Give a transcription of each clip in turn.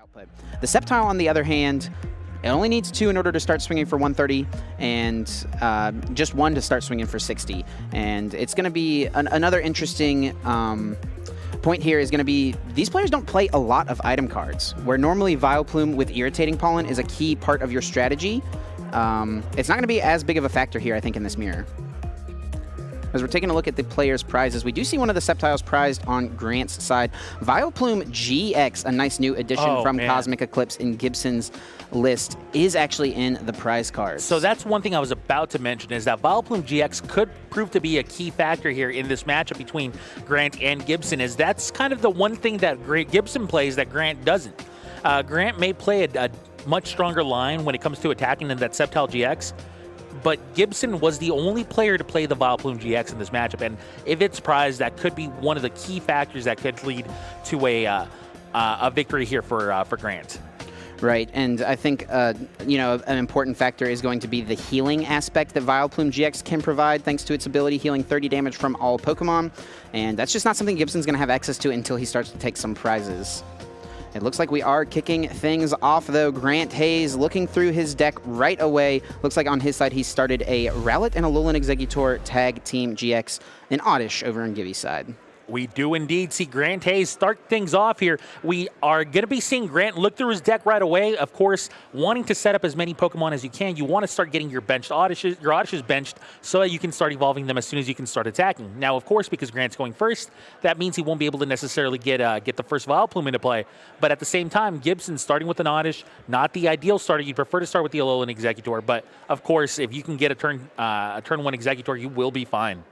output. The Sceptile, on the other hand, it only needs 2 in order to start swinging for 130, and just 1 to start swinging for 60. And it's going to be another interesting point here is going to be these players don't play a lot of item cards, where normally Vileplume with Irritating Pollen is a key part of your strategy. It's not going to be as big of a factor here, I think, in this mirror. As we're taking a look at the players' prizes, we do see one of the Sceptiles prized on Grant's side. Vileplume GX, a nice new addition from Cosmic Eclipse in Gibson's list, is actually in the prize cards. So that's one thing I was about to mention, is that Vileplume GX could prove to be a key factor here in this matchup between Grant and Gibson, is that's kind of the one thing that Gibson plays that Grant doesn't. Grant may play a much stronger line when it comes to attacking than that Sceptile GX, but Gibson was the only player to play the Vileplume GX in this matchup, and if it's prized, that could be one of the key factors that could lead to a victory here for Grant. Right, and I think you know, an important factor is going to be the healing aspect that Vileplume GX can provide, thanks to its ability healing 30 damage from all Pokemon, and that's just not something Gibson's going to have access to until he starts to take some prizes. It looks like we are kicking things off, though. Grant Hayes looking through his deck right away. Looks like on his side he started a Rowlet and a Alolan Exeggutor Tag Team GX, and Oddish over on Gibby's side. We do indeed see Grant Hayes start things off here. We are going to be seeing Grant look through his deck right away. Of course, wanting to set up as many Pokemon as you can, you want to start getting your Oddishes benched so that you can start evolving them as soon as you can start attacking. Now, of course, because Grant's going first, that means he won't be able to necessarily get the first Vileplume into play. But at the same time, Gibson starting with an Oddish, not the ideal starter. You'd prefer to start with the Alolan Exeggutor. But, of course, if you can get a turn 1 Exeggutor, you will be fine.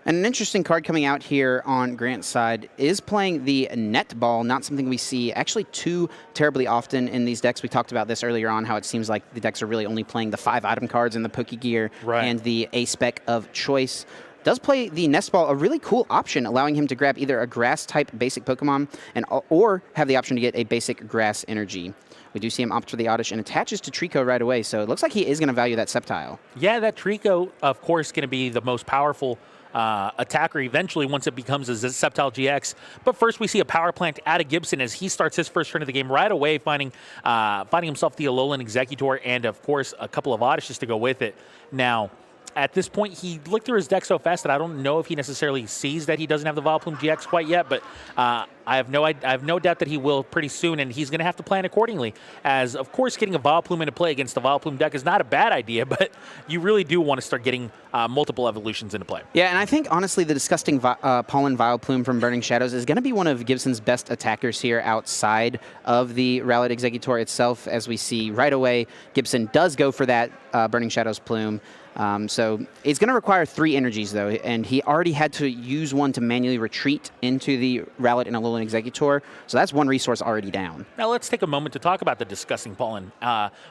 And an interesting card coming out here on Grant's side is playing the Netball, not something we see actually too terribly often in these decks. We talked about this earlier on, how it seems like the decks are really only playing the 5 item cards in the Pokegear and the A-Spec of choice. Does play the Nestball, a really cool option, allowing him to grab either a Grass-type basic Pokemon or have the option to get a basic Grass Energy. We do see him opt for the Oddish and attaches to Trico right away, so it looks like he is going to value that Sceptile. Yeah, that Trico, of course, going to be the most powerful attacker eventually once it becomes a Sceptile GX. But first we see a power plant out of Gibson as he starts his first turn of the game right away, finding himself the Alolan Exeggutor and, of course, a couple of Oddishes to go with it. Now, at this point, he looked through his deck so fast that I don't know if he necessarily sees that he doesn't have the Vileplume GX quite yet, but I have no doubt that he will pretty soon, and he's going to have to plan accordingly. As, of course, getting a Vileplume into play against the Vileplume deck is not a bad idea, but you really do want to start getting multiple evolutions into play. Yeah, and I think, honestly, the disgusting Pollen Vileplume from Burning Shadows is going to be one of Gibson's best attackers here outside of the Rowlet Exeggutor itself. As we see right away, Gibson does go for that Burning Shadows plume. So it's going to require 3 energies, though, and he already had to use one to manually retreat into the Rowlet and Alolan Exeggutor, so that's 1 resource already down. Now let's take a moment to talk about the Disgusting Pollen.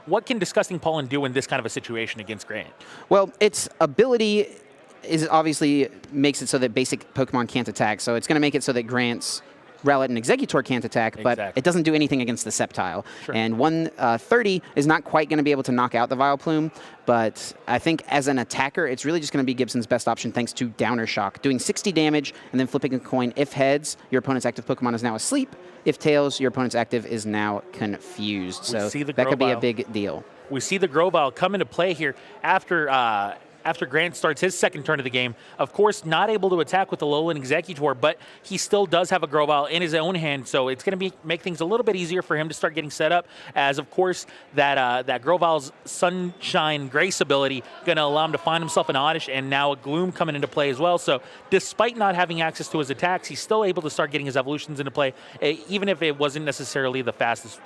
What can Disgusting Pollen do in this kind of a situation against Grant? Well, its ability is obviously makes it so that basic Pokemon can't attack, so it's going to make it so that Grant's Rowlet and Exeggutor can't attack, but it doesn't do anything against the Sceptile. Sure. And 130 is not quite going to be able to knock out the Vileplume, but I think as an attacker, it's really just going to be Gibson's best option thanks to Downer Shock, doing 60 damage and then flipping a coin. If heads, your opponent's active Pokemon is now asleep. If tails, your opponent's active is now confused. So that could be a big deal. We see the Grovyle come into play here after Grant starts his second turn of the game. Of course, not able to attack with the Alolan Exeggutor, but he still does have a Grovyle in his own hand, so it's going to make things a little bit easier for him to start getting set up, as, of course, that Grovyle's Sunshine Grace ability going to allow him to find himself an Oddish, and now a Gloom coming into play as well. So despite not having access to his attacks, he's still able to start getting his evolutions into play, even if it wasn't necessarily the fastest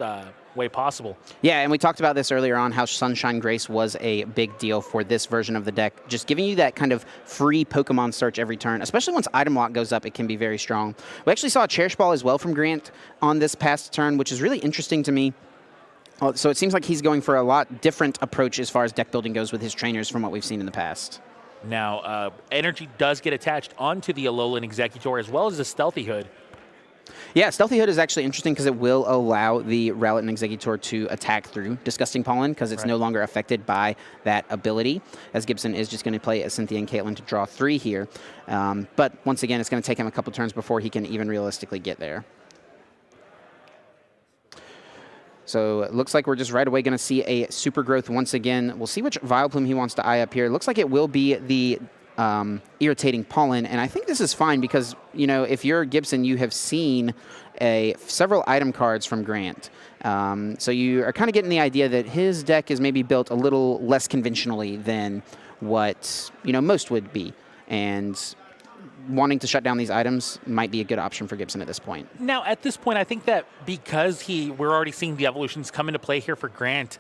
way possible. Yeah, and we talked about this earlier on, how Sunshine Grace was a big deal for this version of the deck, just giving you that kind of free Pokemon search every turn, especially once item lock goes up, it can be very strong. We actually saw a Cherish Ball as well from Grant on this past turn, which is really interesting to me. So it seems like he's going for a lot different approach as far as deck building goes with his trainers from what we've seen in the past. Now, energy does get attached onto the Alolan Exeggutor as well as the Stealthy Hood. Yeah, Stealthy Hood is actually interesting because it will allow the Rowlet and Exeggutor to attack through Disgusting Pollen because it's no longer affected by that ability, as Gibson is just going to play a Cynthia and Caitlin to draw 3 here. But once again, it's going to take him a couple turns before he can even realistically get there. So it looks like we're just right away going to see a Super Growth once again. We'll see which Vileplume he wants to eye up here. Looks like it will be the Irritating Pollen, and I think this is fine because, you know, if you're Gibson, you have seen several item cards from Grant. So you are kind of getting the idea that his deck is maybe built a little less conventionally than what, you know, most would be. And wanting to shut down these items might be a good option for Gibson at this point. Now, at this point, I think that because we're already seeing the evolutions come into play here for Grant,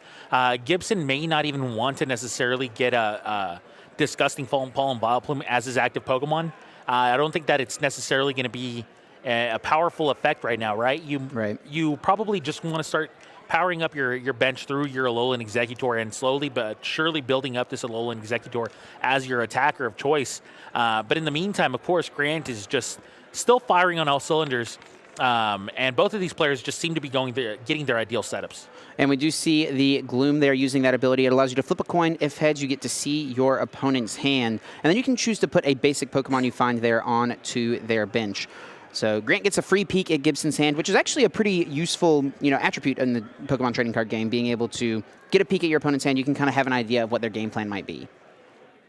Gibson may not even want to necessarily get a Disgusting Fallen Pollen Vileplume as his active Pokemon. I don't think that it's necessarily going to be a powerful effect right now, right? You probably just want to start powering up your bench through your Alolan Executor and slowly but surely building up this Alolan Executor as your attacker of choice. But in the meantime, of course, Grant is just still firing on all cylinders. And both of these players just seem to be getting their ideal setups. And we do see the Gloom there using that ability. It allows you to flip a coin. If heads, you get to see your opponent's hand. And then you can choose to put a basic Pokemon you find there onto their bench. So Grant gets a free peek at Gibson's hand, which is actually a pretty useful, you know, attribute in the Pokemon trading card game, being able to get a peek at your opponent's hand. You can kind of have an idea of what their game plan might be.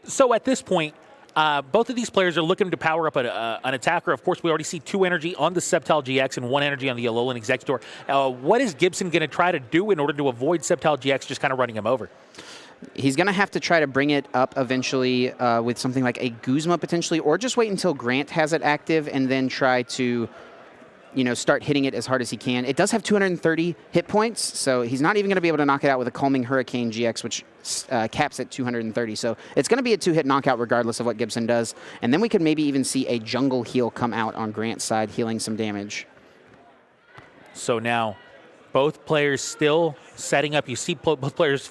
So at this point, both of these players are looking to power up an attacker. Of course, we already see 2 energy on the Sceptile GX and 1 energy on the Alolan Executor. What is Gibson going to try to do in order to avoid Sceptile GX just kind of running him over? He's going to have to try to bring it up eventually with something like a Guzma potentially, or just wait until Grant has it active and then try to, you know, start hitting it as hard as he can. It does have 230 hit points, so he's not even going to be able to knock it out with a Calming Hurricane GX, which caps at 230. So it's going to be a 2-hit knockout regardless of what Gibson does. And then we could maybe even see a Jungle Heal come out on Grant's side, healing some damage. So now both players still setting up. You see both players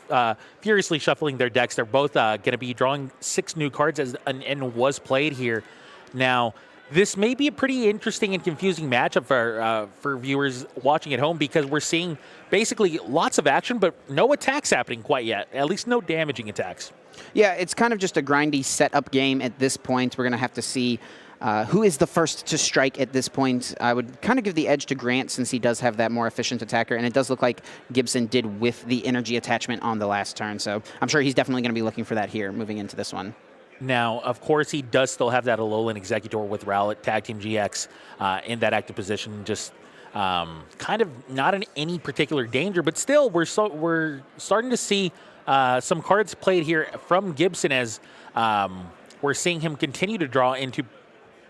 furiously shuffling their decks. They're both going to be drawing 6 new cards as an end was played here. Now, this may be a pretty interesting and confusing matchup for viewers watching at home because we're seeing basically lots of action, but no attacks happening quite yet, at least no damaging attacks. Yeah, it's kind of just a grindy setup game at this point. We're going to have to see who is the first to strike at this point. I would kind of give the edge to Grant since he does have that more efficient attacker, and it does look like Gibson did with the energy attachment on the last turn, so I'm sure he's definitely going to be looking for that here moving into this one. Now, of course, he does still have that Alolan Executor with Rowlet Tag Team GX in that active position, just kind of not in any particular danger, but still we're starting to see some cards played here from Gibson as we're seeing him continue to draw into,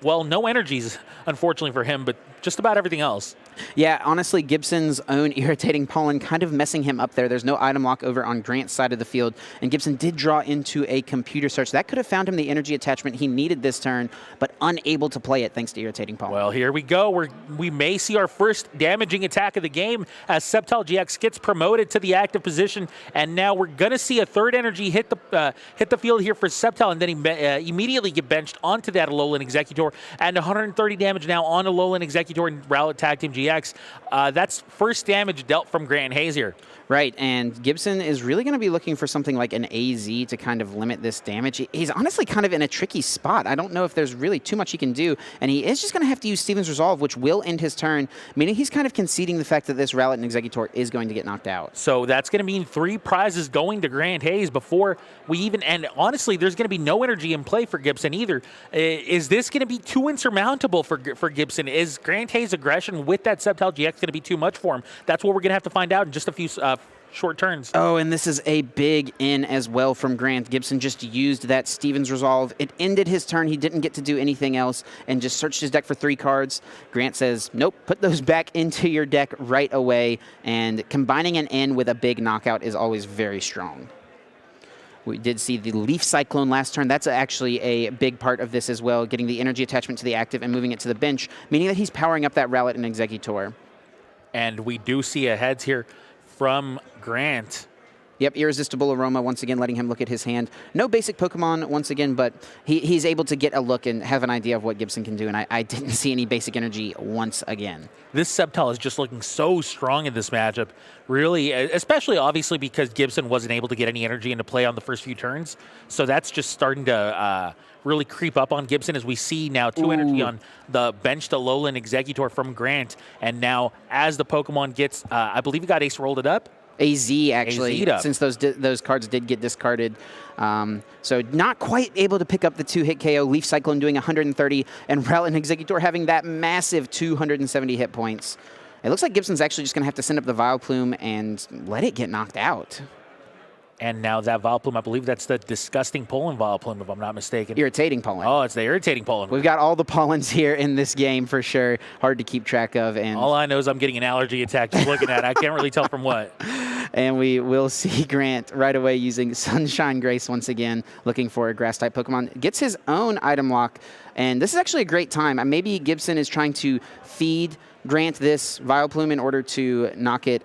well, no energies, unfortunately for him, but just about everything else. Yeah, honestly, Gibson's own Irritating Pollen kind of messing him up there. There's no item lock over on Grant's side of the field, and Gibson did draw into a computer search. That could have found him the energy attachment he needed this turn, but unable to play it thanks to Irritating Pollen. Well, here we go. We may see our first damaging attack of the game as Sceptile GX gets promoted to the active position, and now we're going to see a third energy hit the field here for Sceptile, and then he immediately get benched onto that Alolan Executor, and 130 damage now on Alolan Executor and Rowlet Tag Team GX. That's first damage dealt from Grant Hayes here. Right, and Gibson is really going to be looking for something like an AZ to kind of limit this damage. He's honestly kind of in a tricky spot. I don't know if there's really too much he can do, and he is just going to have to use Steven's Resolve, which will end his turn, meaning he's kind of conceding the fact that this Rowlet and Executor is going to get knocked out. So that's going to mean 3 prizes going to Grant Hayes before we even, and honestly, there's going to be no energy in play for Gibson either. Is this going to be too insurmountable for Gibson? Is Grant Hayes' aggression with that Sceptile GX going to be too much for him? That's what we're going to have to find out in just a few short turns. Oh, and this is a big in as well from Grant. Gibson just used that Steven's Resolve. It ended his turn. He didn't get to do anything else and just searched his deck for 3 cards. Grant says, nope, put those back into your deck right away. And combining an in with a big knockout is always very strong. We did see the Leaf Cyclone last turn. That's actually a big part of this as well, getting the energy attachment to the active and moving it to the bench, meaning that he's powering up that Rowlet and Executor. And we do see a heads here from Grant. Yep, Irresistible Aroma, once again, letting him look at his hand. No basic Pokemon, once again, but he's able to get a look and have an idea of what Gibson can do, and I didn't see any basic energy once again. This Sceptile is just looking so strong in this matchup, really, especially obviously because Gibson wasn't able to get any energy into play on the first few turns. So that's just starting to really creep up on Gibson as we see now 2 energy on the bench to Alolan Executor from Grant. And now as the Pokemon gets, I believe he got Ace rolled it up. AZ, actually, since those cards did get discarded. So not quite able to pick up the 2-hit KO. Leaf Cyclone doing 130, and Rowlet Executor having that massive 270 hit points. It looks like Gibson's actually just going to have to send up the Vileplume and let it get knocked out. And now that Vileplume, I believe that's the disgusting pollen Vileplume, if I'm not mistaken. Irritating pollen. Oh, it's the irritating pollen. We've got all the pollens here in this game for sure. Hard to keep track of. And all I know is I'm getting an allergy attack just looking at it. I can't really tell from what. And we will see Grant right away using Sunshine Grace once again, looking for a Grass-type Pokemon. Gets his own item lock, and this is actually a great time. Maybe Gibson is trying to feed Grant this Vileplume in order to knock it,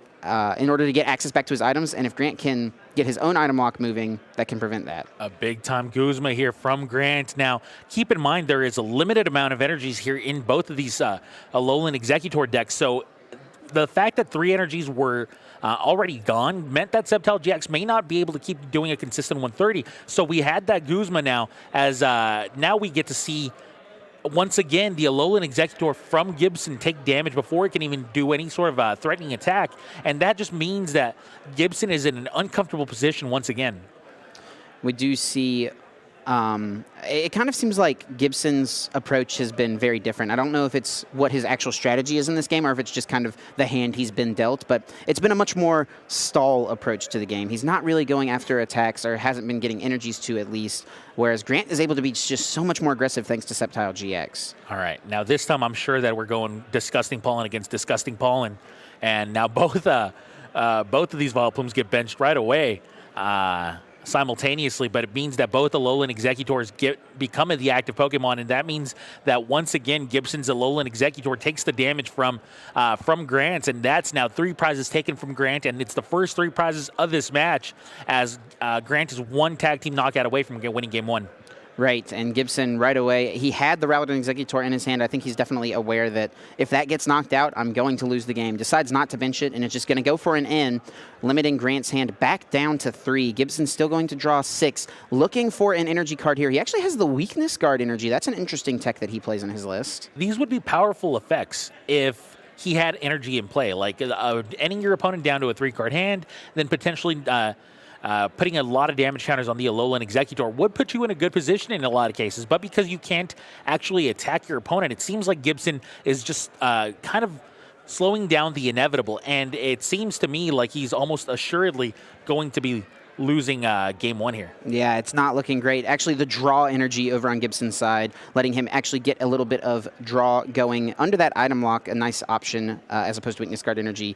in order to get access back to his items, and if Grant can get his own item lock moving, that can prevent that. A big-time Guzma here from Grant. Now, keep in mind there is a limited amount of energies here in both of these Alolan Executor decks, so the fact that 3 energies were already gone meant that Sceptile GX may not be able to keep doing a consistent 130. So we had that Guzma now, as now we get to see once again the Alolan Executor from Gibson take damage before it can even do any sort of threatening attack. And that just means that Gibson is in an uncomfortable position once again. We do see it kind of seems like Gibson's approach has been very different. I don't know if it's what his actual strategy is in this game or if it's just kind of the hand he's been dealt, but it's been a much more stall approach to the game. He's not really going after attacks, or hasn't been getting energies to at least, whereas Grant is able to be just so much more aggressive thanks to Sceptile GX. All right, now this time I'm sure that we're going Disgusting Pollen against Disgusting Pollen, and now both of these Vileplumes get benched right away. Simultaneously, but it means that both Alolan Executors become the active Pokemon, and that means that once again Gibson's Alolan Executor takes the damage from Grant, and that's now 3 prizes taken from Grant, and it's the first 3 prizes of this match, as Grant is 1 tag team knockout away from winning game 1. Right, and Gibson right away, he had the Rowlet Executor in his hand. I think he's definitely aware that if that gets knocked out, I'm going to lose the game. Decides not to bench it, and it's just going to go for an N, limiting Grant's hand back down to 3. Gibson's still going to draw 6, looking for an energy card here. He actually has the Weakness Guard energy. That's an interesting tech that he plays in his list. These would be powerful effects if he had energy in play, like ending your opponent down to a 3-card hand, then potentially putting a lot of damage counters on the Alolan Executor would put you in a good position in a lot of cases, but because you can't actually attack your opponent, it seems like Gibson is just kind of slowing down the inevitable, and it seems to me like he's almost assuredly going to be losing game 1 here. Yeah, it's not looking great. Actually, the draw energy over on Gibson's side, letting him actually get a little bit of draw going under that item lock, a nice option as opposed to Weakness Guard energy.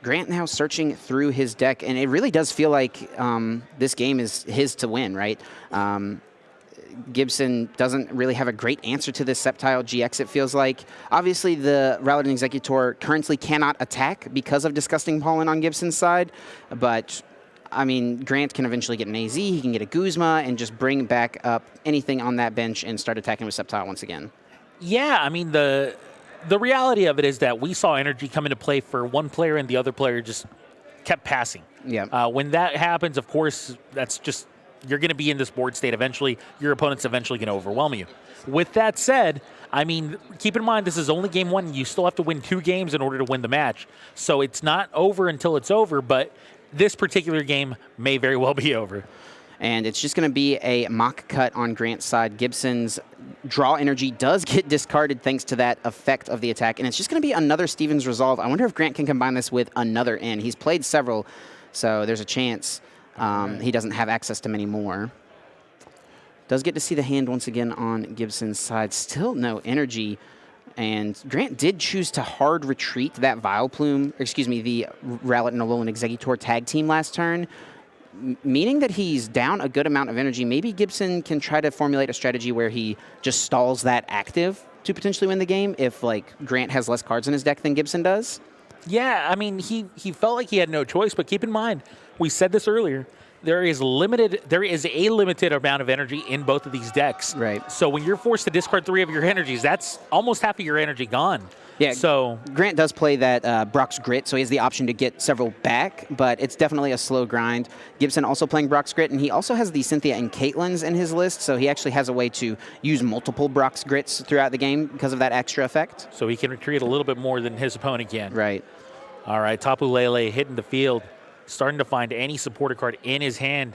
Grant now searching through his deck, and it really does feel like this game is his to win, right? Gibson doesn't really have a great answer to this Sceptile GX, it feels like. Obviously, the Rowlet Executor currently cannot attack because of Disgusting Pollen on Gibson's side, but I mean, Grant can eventually get an AZ, he can get a Guzma, and just bring back up anything on that bench and start attacking with Sceptile once again. Yeah, I mean, the reality of it is that we saw energy come into play for one player and the other player just kept passing. Yeah. When that happens, of course, that's just, you're going to be in this board state eventually. Your opponent's eventually going to overwhelm you. With that said, I mean, keep in mind, this is only game 1. You still have to win 2 games in order to win the match. So it's not over until it's over, but this particular game may very well be over. And it's just going to be a mock cut on Grant's side. Gibson's draw energy does get discarded thanks to that effect of the attack. And it's just going to be another Steven's Resolve. I wonder if Grant can combine this with another N. He's played several, so there's a chance he doesn't have access to many more. Does get to see the hand once again on Gibson's side. Still no energy. And Grant did choose to hard retreat that Vileplume, excuse me, the Rowlet and Alolan Executor tag team last turn, meaning that he's down a good amount of energy. Maybe Gibson can try to formulate a strategy where he just stalls that active to potentially win the game if, like, Grant has less cards in his deck than Gibson does. Yeah, I mean, he felt like he had no choice, but keep in mind, we said this earlier, there is a limited amount of energy in both of these decks. Right. So when you're forced to discard 3 of your energies, that's almost half of your energy gone. Yeah, so Grant does play that Brock's Grit, so he has the option to get several back, but it's definitely a slow grind. Gibson also playing Brock's Grit, and he also has the Cynthia and Caitlyn's in his list, so he actually has a way to use multiple Brock's Grits throughout the game because of that extra effect. So he can retreat a little bit more than his opponent can. Right. All right, Tapu Lele hitting the field, starting to find any supporter card in his hand.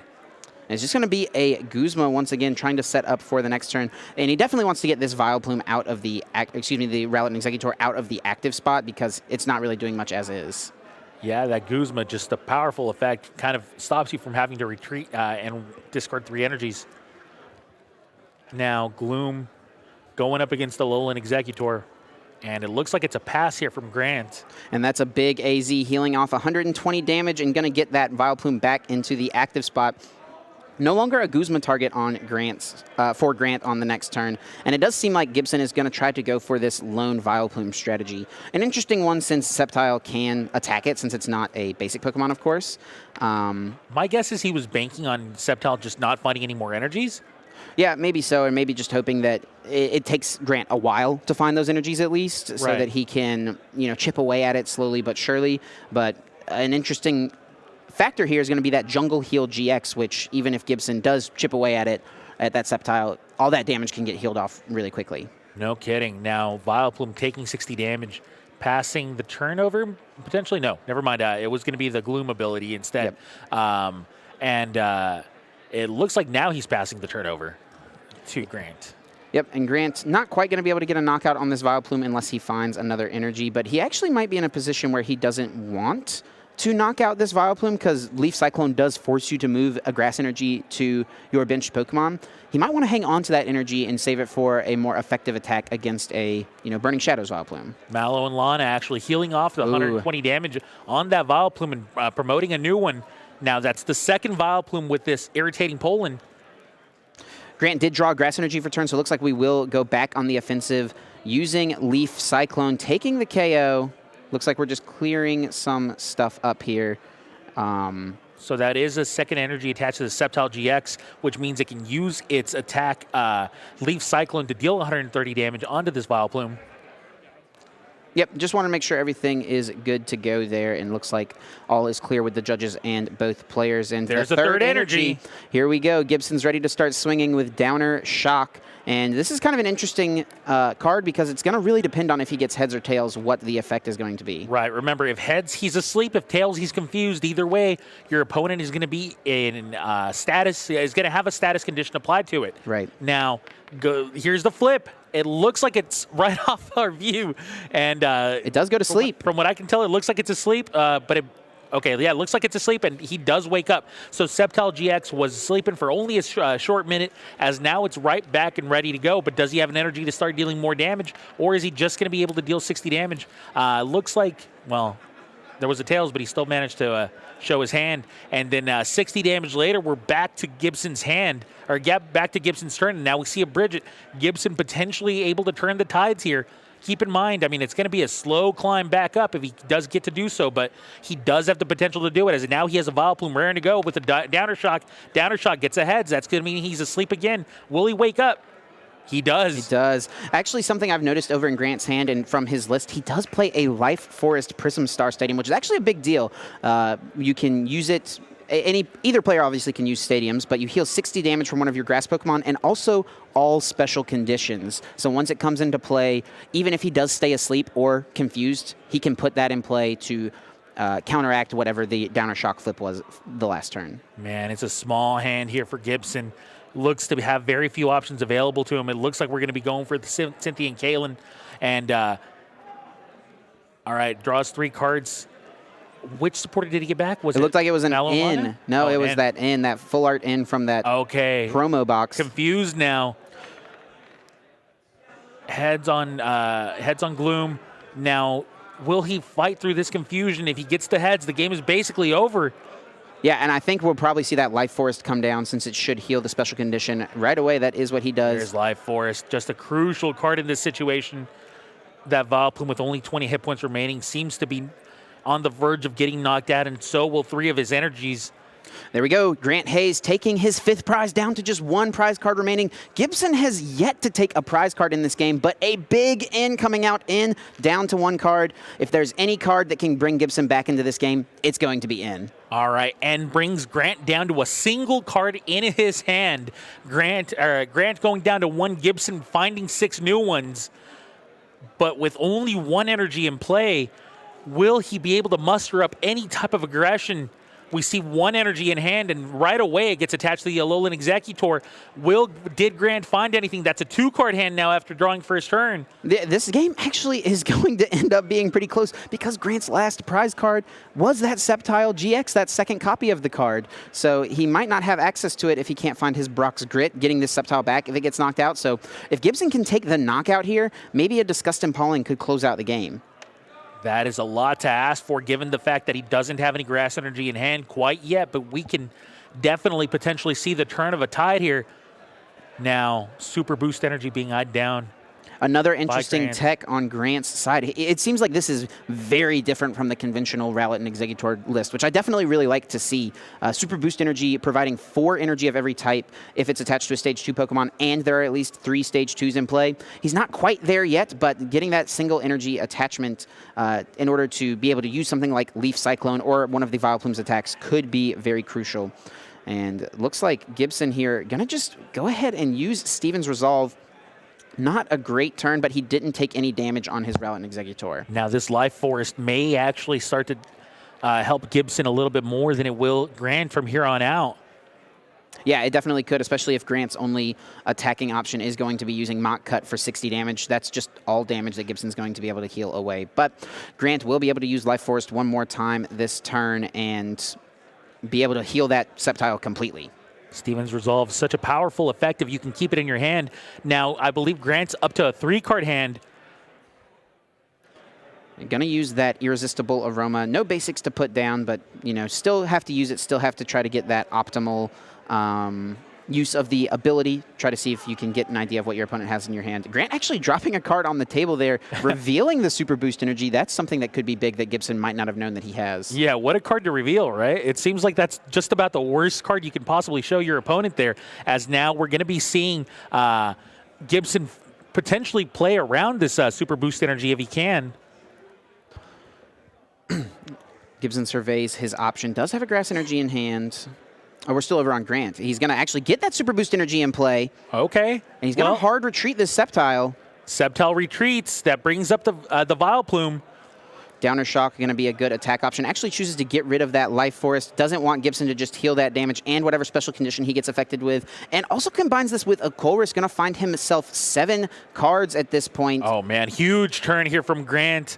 It's just going to be a Guzma once again trying to set up for the next turn. And he definitely wants to get this Vileplume out of the, the Rowlet Exeggutor out of the active spot because it's not really doing much as is. Yeah, that Guzma, just a powerful effect, kind of stops you from having to retreat and discard 3 energies. Now, Gloom going up against the Alolan Exeggutor. And it looks like it's a pass here from Grant. And that's a big AZ healing off 120 damage and going to get that Vileplume back into the active spot. No longer a Guzma target on for Grant on the next turn. And it does seem like Gibson is going to try to go for this lone Vileplume strategy. An interesting one since Sceptile can attack it, since it's not a basic Pokemon, of course. My guess is he was banking on Sceptile just not finding any more energies. Yeah, maybe so, or maybe just hoping that it takes Grant a while to find those energies at least, so that he can, chip away at it slowly but surely. But an interesting factor here is going to be that Jungle Heal GX, which even if Gibson does chip away at it, at that Sceptile, all that damage can get healed off really quickly. No kidding. Now, Vileplume taking 60 damage, passing the turnover, potentially? No, never mind. It was going to be the Gloom ability instead. Yep. It looks like now he's passing the turnover to Grant. Yep, and Grant not quite going to be able to get a knockout on this Vileplume unless he finds another energy, but he actually might be in a position where he doesn't want to knock out this Vileplume because Leaf Cyclone does force you to move a grass energy to your benched Pokemon. He might want to hang on to that energy and save it for a more effective attack against a, Burning Shadows Vileplume. Mallow and Lana actually healing off the 120 damage on that Vileplume and promoting a new one. Now, that's the second Vileplume with this irritating Pollen. Grant did draw Grass Energy for turn, so it looks like we will go back on the offensive using Leaf Cyclone, taking the KO. Looks like we're just clearing some stuff up here. So that is a second energy attached to the Sceptile GX, which means it can use its attack Leaf Cyclone to deal 130 damage onto this Vileplume. Yep, just want to make sure everything is good to go there, and looks like all is clear with the judges and both players. And there's the third energy. Here we go. Gibson's ready to start swinging with Downer Shock. And this is kind of an interesting card because it's going to really depend on if he gets heads or tails what the effect is going to be. Right. Remember, if heads, he's asleep. If tails, he's confused. Either way, your opponent is going to be in status, is going to have a status condition applied to it. Right. Now, here's the flip. It looks like it's right off our view. And it does go to sleep. From what I can tell, it looks like it's asleep, but it it looks like it's asleep, and he does wake up. So Sceptile GX was sleeping for only a short minute, as now it's right back and ready to go. But does he have an energy to start dealing more damage, or is he just going to be able to deal 60 damage? Looks like, well, there was a tails, but he still managed to show his hand. And then 60 damage later, we're back to Gibson's hand, or back to Gibson's turn. And now we see a Bridget. Gibson potentially able to turn the tides here. Keep in mind, I mean, it's going to be a slow climb back up if he does get to do so, but he does have the potential to do it, as now he has a Vileplume raring to go with a Downer Shock. Downer Shock gets ahead. That's going to mean he's asleep again. Will he wake up? He does. He does. Actually, something I've noticed over in Grant's hand and from his list, he does play a Life Forest Prism Star Stadium, which is actually a big deal. You can use it. Either player obviously can use stadiums, but you heal 60 damage from one of your grass Pokemon, and also all special conditions. So once it comes into play, even if he does stay asleep or confused, he can put that in play to counteract whatever the Downer Shock flip was the last turn. Man, it's a small hand here for Gibson. Looks to have very few options available to him. It looks like we're going to be going for the Cynthia and Kalen. And, all right, draws 3 cards. Which supporter did he get back? It looked like it was an in. No, it was that in, that full art in from that promo box. Confused now. Heads on Gloom. Now, will he fight through this confusion? If he gets the heads, the game is basically over. Yeah, and I think we'll probably see that Life Forest come down since it should heal the special condition right away. That is what he does. There's Life Forest, just a crucial card in this situation. That Vileplume with only 20 hit points remaining seems to be on the verge of getting knocked out, and so will 3 of his energies. There we go. Grant Hayes taking his 5th prize down to just 1 prize card remaining. Gibson has yet to take a prize card in this game, but a big in coming out in, down to 1 card. If there's any card that can bring Gibson back into this game, it's going to be in. All right, and brings Grant down to a single card in his hand. Grant going down to 1, Gibson finding 6 new ones. But with only 1 energy in play, will he be able to muster up any type of aggression? We see 1 energy in hand, and right away it gets attached to the Alolan Executor. Did Grant find anything? That's a 2-card hand now after drawing first turn. This game actually is going to end up being pretty close because Grant's last prize card was that Sceptile GX, that 2nd copy of the card. So he might not have access to it if he can't find his Brock's Grit, getting this Sceptile back if it gets knocked out. So if Gibson can take the knockout here, maybe a Disgust Impaling could close out the game. That is a lot to ask for, given the fact that he doesn't have any grass energy in hand quite yet, but we can definitely potentially see the turn of a tide here. Now, Super Boost energy being eyed down. Another interesting tech on Grant's side. It seems like this is very different from the conventional Rowlet and Executor list, which I definitely really like to see. Super Boost Energy providing 4 energy of every type if it's attached to a Stage 2 Pokemon, and there are at least 3 Stage 2s in play. He's not quite there yet, but getting that single energy attachment in order to be able to use something like Leaf Cyclone or one of the Vileplume's attacks could be very crucial. And looks like Gibson here going to just go ahead and use Steven's Resolve. Not a great turn, but he didn't take any damage on his Rowlet and Executor. Now this Life Forest may actually start to help Gibson a little bit more than it will Grant from here on out. Yeah, it definitely could, especially if Grant's only attacking option is going to be using Mach Cut for 60 damage. That's just all damage that Gibson's going to be able to heal away. But Grant will be able to use Life Forest one more time this turn and be able to heal that Sceptile completely. Steven's Resolve, such a powerful effect if you can keep it in your hand. Now, I believe Grant's up to a 3-card hand. Going to use that Irresistible Aroma. No basics to put down, but, you know, still have to use it, still have to try to get that optimal use of the ability. Try to see if you can get an idea of what your opponent has in your hand. Grant actually dropping a card on the table there, revealing the Super Boost Energy. That's something that could be big that Gibson might not have known that he has. Yeah, what a card to reveal, right? It seems like that's just about the worst card you can possibly show your opponent there, as now we're going to be seeing Gibson potentially play around this Super Boost Energy if he can. Gibson surveys his option. Does have a Grass Energy in hand. Oh, we're still over on Grant. He's going to actually get that Super Boost Energy in play. Okay. And he's going to hard retreat this Sceptile. Sceptile retreats. That brings up the Vileplume. Downer Shock going to be a good attack option. Actually chooses to get rid of that Life Forest. Doesn't want Gibson to just heal that damage and whatever special condition he gets affected with. And also combines this with a Colress. Going to find himself 7 cards at this point. Oh, man. Huge turn here from Grant.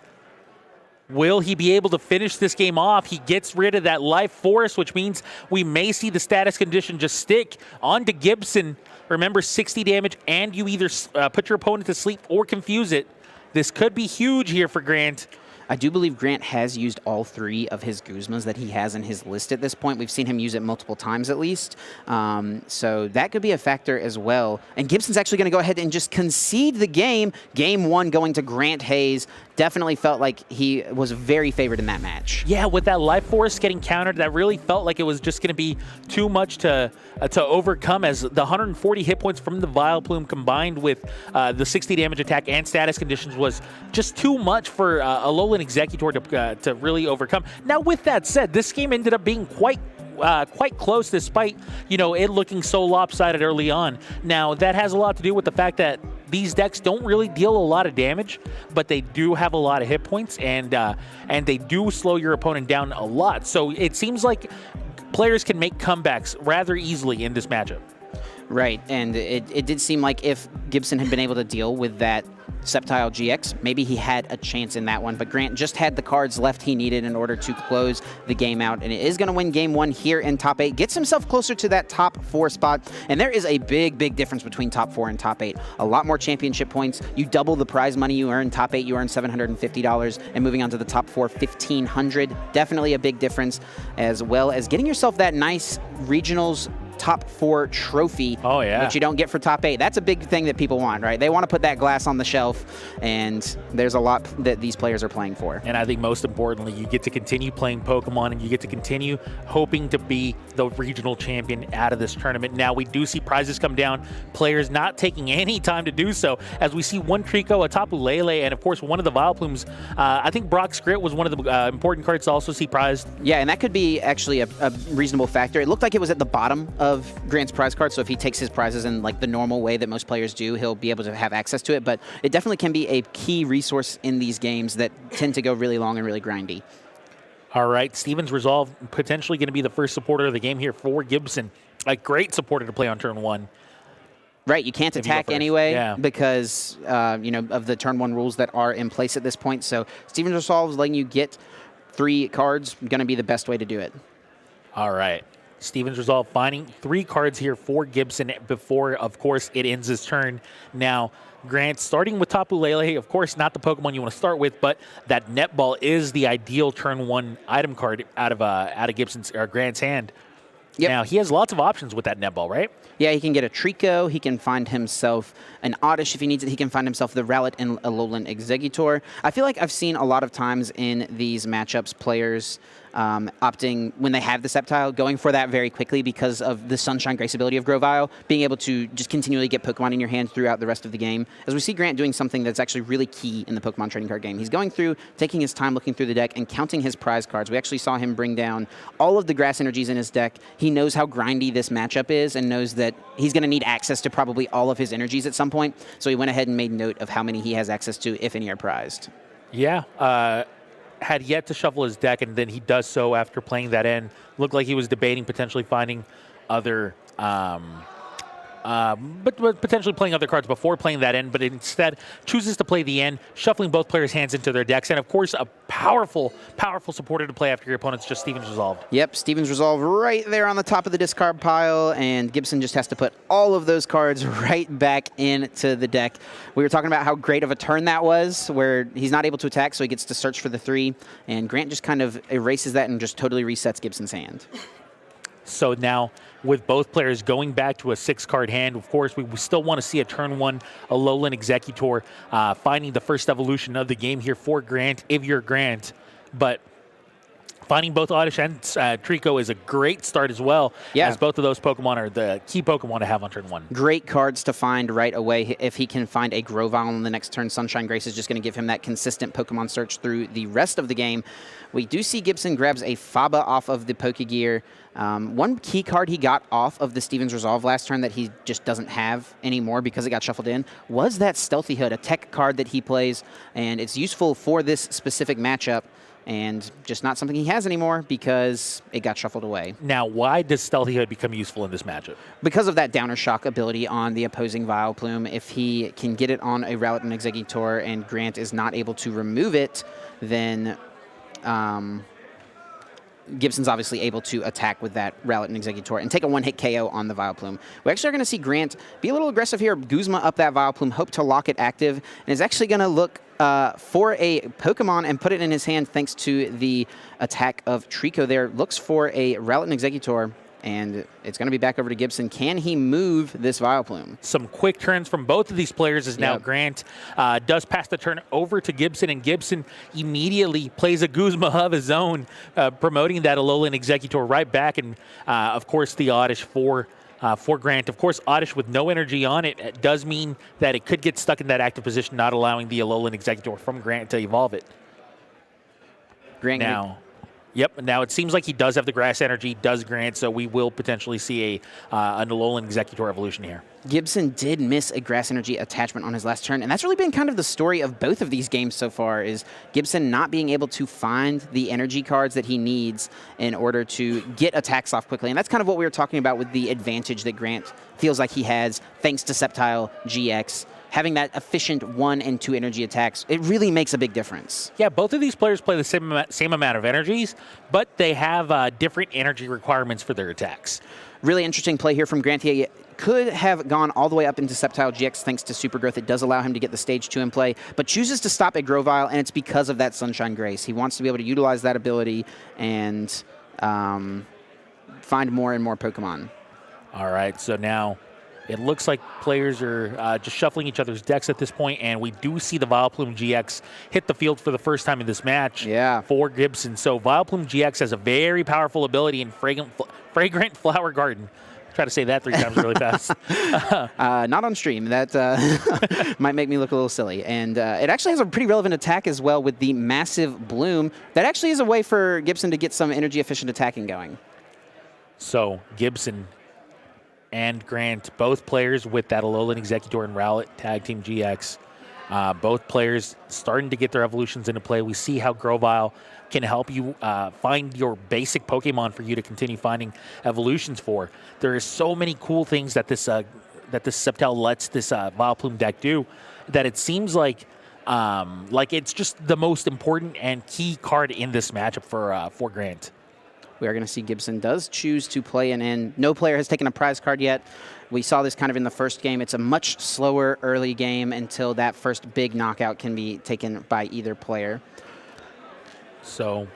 Will he be able to finish this game off? He gets rid of that Life Force, which means we may see the status condition just stick onto Gibson. Remember, 60 damage, and you either put your opponent to sleep or confuse it. This could be huge here for Grant. I do believe Grant has used all 3 of his Guzmas that he has in his list at this point. We've seen him use it multiple times at least. So that could be a factor as well. And Gibson's actually going to go ahead and just concede the game. Game 1 going to Grant Hayes. Definitely felt like he was very favored in that match. Yeah, with that Life Force getting countered, that really felt like it was just going to be too much to overcome, as the 140 hit points from the Vileplume combined with the 60 damage attack and status conditions was just too much for Alolan Executor to really overcome. Now, with that said, this game ended up being quite close, despite, you know, it looking so lopsided early on. Now, that has a lot to do with the fact that these decks don't really deal a lot of damage, but they do have a lot of hit points, and they do slow your opponent down a lot. So it seems like players can make comebacks rather easily in this matchup. Right, and it did seem like if Gibson had been able to deal with that Sceptile GX, maybe he had a chance in that one, but Grant just had the cards left he needed in order to close the game out, and it is going to win game 1 here in top 8, gets himself closer to that top 4 spot, and there is a big difference between top 4 and top 8. A lot more championship points. You double the prize money you earn. Top 8, you earn $750, and moving on to the top 4, $1,500. Definitely a big difference, as well as getting yourself that nice regionals top 4 trophy, Oh, yeah. which you don't get for top 8. That's a big thing that people want, right? They want to put that glass on the shelf, and there's a lot that these players are playing for. And I think most importantly, you get to continue playing Pokemon, and you get to continue hoping to be the regional champion out of this tournament. Now, we do see prizes come down, players not taking any time to do so, as we see one Trico, a Tapu Lele, and of course one of the Vileplumes. I think Brock's Grit was one of the important cards to also see prized. Yeah, and that could be actually a reasonable factor. It looked like it was at the bottom of Grant's prize card, so if he takes his prizes in like the normal way that most players do, he'll be able to have access to it, but it definitely can be a key resource in these games that tend to go really long and really grindy. All right, Steven's Resolve potentially going to be the first supporter of the game here for Gibson. A great supporter to play on turn 1. Right, you can't attack anyway because of the turn 1 rules that are in place at this point, so Steven's Resolve is letting you get 3 cards, going to be the best way to do it. All right. Steven's Resolve finding 3 cards here for Gibson before, of course, it ends his turn. Now, Grant, starting with Tapu Lele, of course, not the Pokemon you want to start with, but that Netball is the ideal turn 1 item card out of Gibson's or Grant's hand. Yep. Now, he has lots of options with that Netball, right? Yeah, he can get a Trico. He can find himself an Oddish if he needs it. He can find himself the Rowlet and Alolan Exeggutor. I feel like I've seen a lot of times in these matchups players opting, when they have the Sceptile, going for that very quickly because of the Sunshine Grace ability of Grovyle, being able to just continually get Pokemon in your hand throughout the rest of the game. As we see Grant doing something that's actually really key in the Pokemon trading card game. He's going through, taking his time, looking through the deck, and counting his prize cards. We actually saw him bring down all of the grass energies in his deck. He knows how grindy this matchup is and knows that he's going to need access to probably all of his energies at some point. So he went ahead and made note of how many he has access to, if any are prized. Yeah, had yet to shuffle his deck, and then he does so after playing that in. Looked like he was debating potentially finding other, but potentially playing other cards before playing that in, but instead chooses to play the end, shuffling both players' hands into their decks, and of course a powerful, powerful supporter to play after your opponent's just Steven's Resolved. Yep, Steven's Resolve right there on the top of the discard pile, and Gibson just has to put all of those cards right back into the deck. We were talking about how great of a turn that was, where he's not able to attack, so he gets to search for the 3, and Grant just kind of erases that and just totally resets Gibson's hand. So now, with both players going back to a 6-card hand, of course, we still want to see a turn 1 Alolan Exeggutor finding the first evolution of the game here for Grant, if you're Grant. But finding both Oddish and Trico is a great start as well, as both of those Pokemon are the key Pokemon to have on turn 1. Great cards to find right away. If he can find a Grovyle on the next turn, Sunshine Grace is just going to give him that consistent Pokemon search through the rest of the game. We do see Gibson grabs a Faba off of the Pokegear. One key card he got off of the Steven's Resolve last turn that he just doesn't have anymore because it got shuffled in was that Stealthy Hood, a tech card that he plays, and it's useful for this specific matchup, and just not something he has anymore because it got shuffled away. Now, why does Stealthy Hood become useful in this matchup? Because of that Downer Shock ability on the opposing Vileplume. If he can get it on a Rowlet and Exeggutor and Grant is not able to remove it, then Gibson's obviously able to attack with that Rowlet and Exeggutor and take a 1-hit KO on the Vileplume. We actually are going to see Grant be a little aggressive here. Guzma up that Vileplume, hope to lock it active, and is actually going to look for a Pokemon and put it in his hand thanks to the attack of Trico there. Looks for a Rowlet and Exeggutor, and it's going to be back over to Gibson. Can he move this Vileplume? Some quick turns from both of these players as now Grant does pass the turn over to Gibson, and Gibson immediately plays a Guzma of his own, promoting that Alolan Exeggutor right back, and of course the Oddish for Grant. Of course, Oddish with no energy on it, it does mean that it could get stuck in that active position, not allowing the Alolan Exeggutor from Grant to evolve it. Now it seems like he does have the grass energy, does Grant, so we will potentially see an Alolan Exeggutor evolution here. Gibson did miss a grass energy attachment on his last turn, and that's really been kind of the story of both of these games so far, is Gibson not being able to find the energy cards that he needs in order to get attacks off quickly. And that's kind of what we were talking about with the advantage that Grant feels like he has thanks to Sceptile GX. Having that efficient 1 and 2 energy attacks, it really makes a big difference. Yeah, both of these players play the same amount of energies, but they have different energy requirements for their attacks. Really interesting play here from Grant. He could have gone all the way up into Sceptile GX thanks to Super Growth. It does allow him to get the stage 2 in play, but chooses to stop at Grovyle, and it's because of that Sunshine Grace. He wants to be able to utilize that ability and find more and more Pokemon. All right, so now it looks like players are just shuffling each other's decks at this point, and we do see the Vileplume GX hit the field for the first time in this match for Gibson. So Vileplume GX has a very powerful ability in Fragrant Flower Garden. Try to say that 3 times really fast. Not on stream. That might make me look a little silly. And it actually has a pretty relevant attack as well with the Massive Bloom. That actually is a way for Gibson to get some energy-efficient attacking going. So Gibson and Grant, both players with that Alolan Executor and Rowlet Tag Team GX. Both players starting to get their evolutions into play. We see how Grovyle can help you find your basic Pokemon for you to continue finding evolutions for. There are so many cool things that this Sceptile lets this Vileplume deck do that it seems like it's just the most important and key card in this matchup for Grant. We are going to see Gibson does choose to play an in. No player has taken a prize card yet. We saw this kind of in the first game. It's a much slower early game until that first big knockout can be taken by either player. So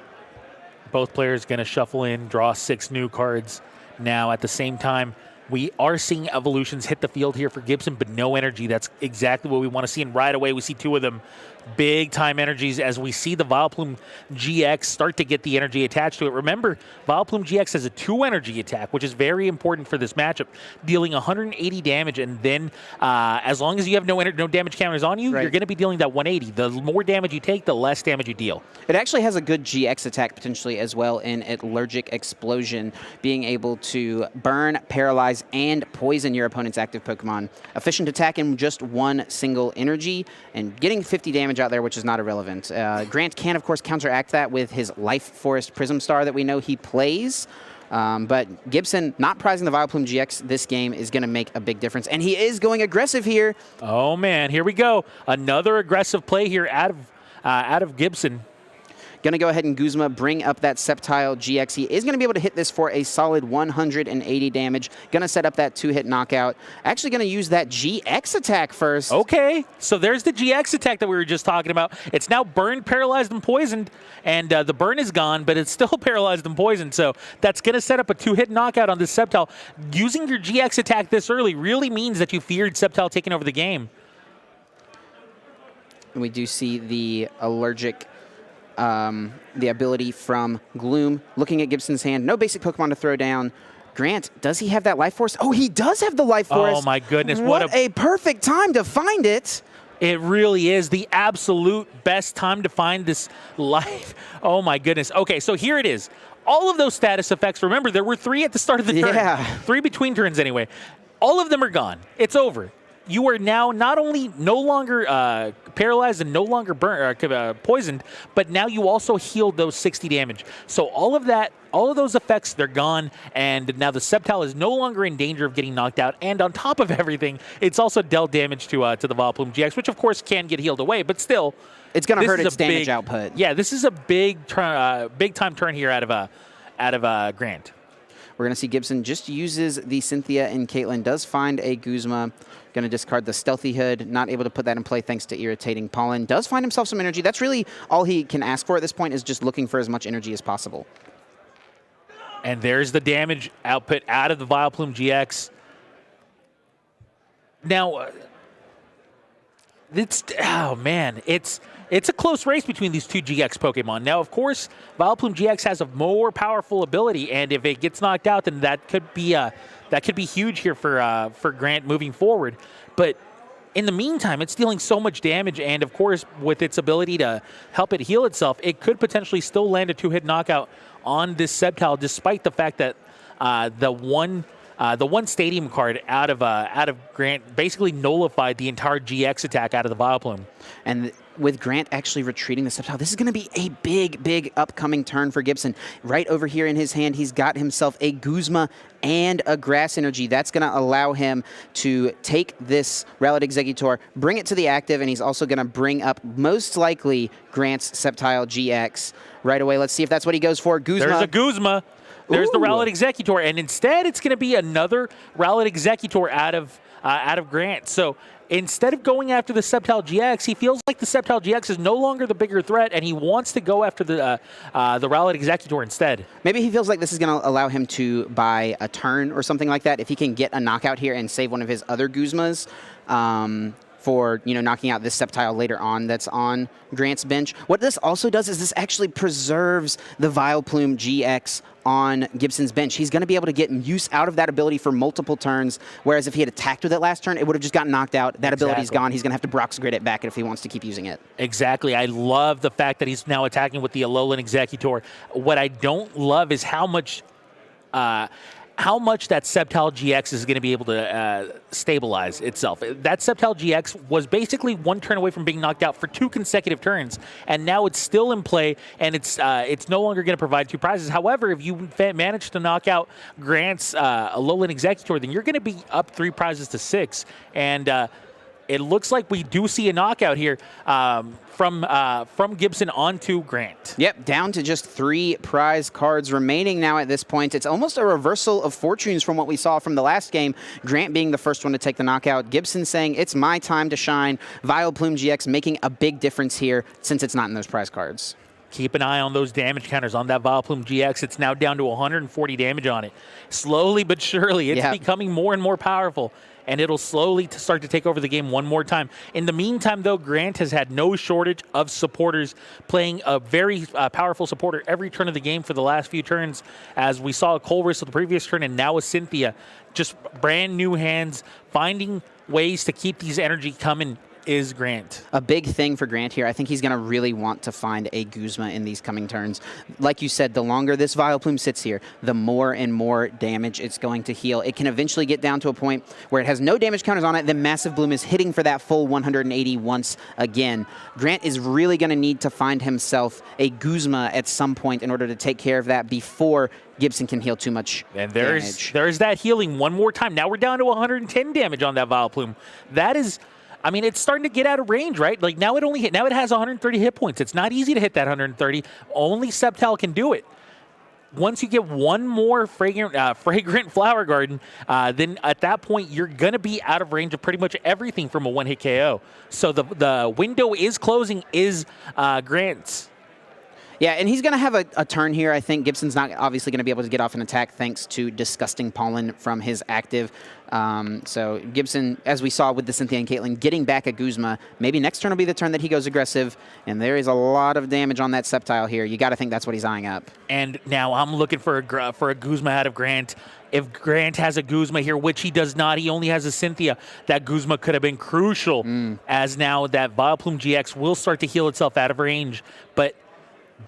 both players going to shuffle in, draw 6 new cards. Now at the same time, we are seeing evolutions hit the field here for Gibson, but no energy. That's exactly what we want to see. And right away, we see 2 of them. Big time energies as we see the Vileplume GX start to get the energy attached to it. Remember, Vileplume GX has a 2 energy attack, which is very important for this matchup, dealing 180 damage. And then as long as you have no damage counters on you, you're going to be dealing that 180. The more damage you take, the less damage you deal. It actually has a good GX attack potentially as well in Allergic Explosion, being able to burn, paralyze, and poison your opponent's active Pokemon. Efficient attack in just 1 single energy and getting 50 damage out there, which is not irrelevant. Grant can, of course, counteract that with his Life Forest Prism Star that we know he plays. But Gibson not prizing the Vileplume GX this game is going to make a big difference. And he is going aggressive here. Oh, man. Here we go. Another aggressive play here out of Gibson. Going to go ahead and Guzma bring up that Sceptile GX. He is going to be able to hit this for a solid 180 damage. Going to set up that 2-hit knockout. Actually going to use that GX attack first. Okay, so there's the GX attack that we were just talking about. It's now burned, paralyzed, and poisoned, and the burn is gone, but it's still paralyzed and poisoned, so that's going to set up a 2-hit knockout on this Sceptile. Using your GX attack this early really means that you feared Sceptile taking over the game. And we do see the allergic... the ability from Gloom. Looking at Gibson's hand, no basic Pokemon to throw down. Grant, does he have that Life Force? Oh, he does have the Life Force. Oh, my goodness. What a perfect time to find it. It really is the absolute best time to find this life. Oh, my goodness. Okay, so here it is. All of those status effects, remember, there were 3 at the start of the turn. 3 between turns anyway. All of them are gone. It's over. You are now not only no longer paralyzed and no longer poisoned, but now you also healed those 60 damage. So all of those effects, they're gone, and now the Sceptile is no longer in danger of getting knocked out. And on top of everything, it's also dealt damage to the Vileplume GX, which of course can get healed away, but still, it's going to hurt its damage output. Yeah, this is a big time turn here out of Grant. We're going to see Gibson just uses the Cynthia and Caitlyn, does find a Guzma. Going to discard the Stealthy Hood, not able to put that in play thanks to Irritating Pollen. Does find himself some energy. That's really all he can ask for at this point, is just looking for as much energy as possible. And there's the damage output out of the Vileplume GX. Now, it's a close race between these 2 GX Pokemon. Now, of course, Vileplume GX has a more powerful ability, and if it gets knocked out, then that could be huge here for Grant moving forward. But in the meantime, it's dealing so much damage, and of course, with its ability to help it heal itself, it could potentially still land a 2-hit knockout on this Sceptile, despite the fact that the one Stadium card out of Grant basically nullified the entire GX attack out of the Vileplume. And with Grant actually retreating the Sceptile, this is going to be a big upcoming turn for Gibson. Right over here in his hand, he's got himself a Guzma and a Grass Energy. That's going to allow him to take this Rowlet Executor, bring it to the active, and he's also going to bring up, most likely, Grant's Sceptile GX. Right away, let's see if that's what he goes for. Guzma. There's a Guzma. There's the Rowlet Executor, and instead it's going to be another Rowlet Executor out of Grant. So instead of going after the Sceptile GX, he feels like the Sceptile GX is no longer the bigger threat, and he wants to go after the Rowlet Executor instead. Maybe he feels like this is going to allow him to buy a turn or something like that. If he can get a knockout here and save one of his other Guzmas for, knocking out this Sceptile later on that's on Grant's bench. What this also does is this actually preserves the Vileplume GX on Gibson's bench. He's going to be able to get use out of that ability for multiple turns, whereas if he had attacked with it last turn, it would have just gotten knocked out. That ability's gone. He's going to have to Brock's Grid it back if he wants to keep using it. Exactly. I love the fact that he's now attacking with the Alolan Executor. What I don't love is how much that Sceptile GX is going to be able to stabilize itself. That Sceptile GX was basically one turn away from being knocked out for 2 consecutive turns, and now it's still in play, and it's no longer going to provide 2 prizes. However, if you manage to knock out Grant's Alolan Executor, then you're going to be up 3 prizes to 6, and it looks like we do see a knockout here from Gibson onto Grant. Yep, down to just 3 prize cards remaining now at this point. It's almost a reversal of fortunes from what we saw from the last game. Grant being the first one to take the knockout. Gibson saying, it's my time to shine. Vileplume GX making a big difference here since it's not in those prize cards. Keep an eye on those damage counters on that Vileplume GX. It's now down to 140 damage on it. Slowly but surely, it's becoming more and more powerful, and it'll slowly start to take over the game one more time. In the meantime, though, Grant has had no shortage of supporters, playing a very powerful supporter every turn of the game for the last few turns, as we saw a Colress the previous turn and now a Cynthia. Just brand new hands, finding ways to keep these energy coming is Grant. A big thing for Grant here. I think he's going to really want to find a Guzma in these coming turns. Like you said, the longer this Vileplume sits here, the more and more damage it's going to heal. It can eventually get down to a point where it has no damage counters on it, then Massive Bloom is hitting for that full 180 once again. Grant is really going to need to find himself a Guzma at some point in order to take care of that before Gibson can heal too much damage. There's that healing one more time. Now we're down to 110 damage on that Vileplume. That is... I mean, it's starting to get out of range, right? Like now it has 130 hit points. It's not easy to hit that 130. Only Sceptile can do it. Once you get one more fragrant Flower Garden, then at that point you're gonna be out of range of pretty much everything from a one-hit KO. So the window is closing. Grant's. Yeah, and he's going to have a turn here. I think Gibson's not obviously going to be able to get off an attack thanks to Disgusting Pollen from his active. So Gibson, as we saw with the Cynthia and Caitlyn, getting back a Guzma. Maybe next turn will be the turn that he goes aggressive, and there is a lot of damage on that Sceptile here. You got to think that's what he's eyeing up. And now I'm looking for a Guzma out of Grant. If Grant has a Guzma here, which he does not, he only has a Cynthia, that Guzma could have been crucial, as now that Vileplume GX will start to heal itself out of range. But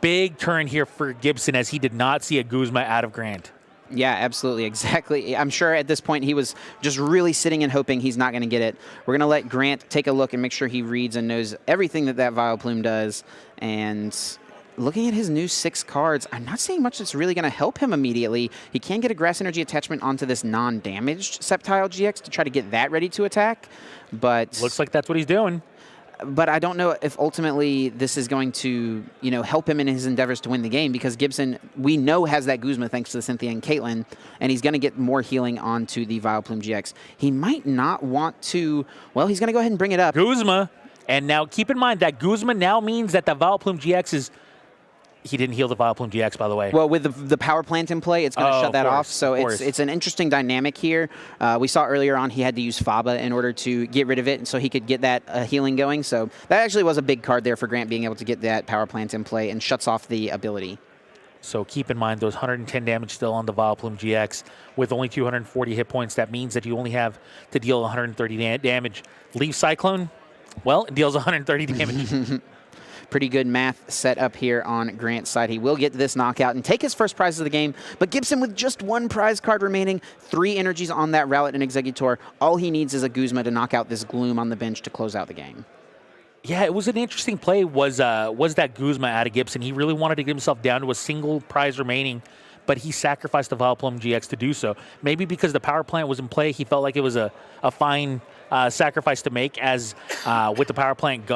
big turn here for Gibson, as he did not see a Guzma out of Grant. Yeah, absolutely, exactly. I'm sure at this point he was just really sitting and hoping he's not going to get it. We're going to let Grant take a look and make sure he reads and knows everything that Vileplume does. And looking at his new 6 cards, I'm not seeing much that's really going to help him immediately. He can get a Grass Energy attachment onto this non-damaged Sceptile GX to try to get that ready to attack. But looks like that's what he's doing. But I don't know if ultimately this is going to, help him in his endeavors to win the game, because Gibson, we know, has that Guzma thanks to the Cynthia and Caitlyn, and he's going to get more healing onto the Vileplume GX. He might not want to, well, he's going to go ahead and bring it up. Guzma. And now keep in mind that Guzma now means that the Vileplume GX is... He didn't heal the Vileplume GX, by the way. Well, with the power plant in play, it's going to shut that off. So it's an interesting dynamic here. We saw earlier on he had to use Faba in order to get rid of it, and so he could get that healing going. So that actually was a big card there for Grant, being able to get that power plant in play and shuts off the ability. So keep in mind those 110 damage still on the Vileplume GX with only 240 hit points. That means that you only have to deal 130 damage. Leaf Cyclone, well, it deals 130 damage. Pretty good math set up here on Grant's side. He will get this knockout and take his first prize of the game. But Gibson, with just 1 prize card remaining, 3 energies on that Rowlet and Executor, all he needs is a Guzma to knock out this Gloom on the bench to close out the game. Yeah, it was an interesting play, was that Guzma out of Gibson. He really wanted to get himself down to a single prize remaining, but he sacrificed the Vileplume GX to do so. Maybe because the power plant was in play, he felt like it was a fine sacrifice to make, as with the power plant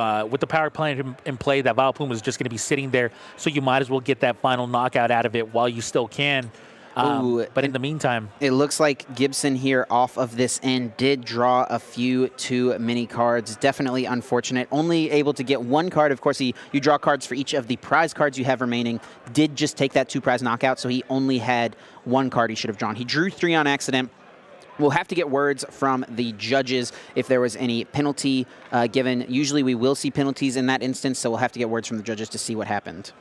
in play, that Vileplume was just going to be sitting there, so you might as well get that final knockout out of it while you still can. But in the meantime, it looks like Gibson here off of this end did draw a few too many cards. Definitely unfortunate. Only able to get one card. Of course, you draw cards for each of the prize cards you have remaining. Did just take that 2 prize knockout, so he only had one card he should have drawn. He drew 3 on accident. We'll have to get words from the judges if there was any penalty given. Usually we will see penalties in that instance, so we'll have to get words from the judges to see what happened.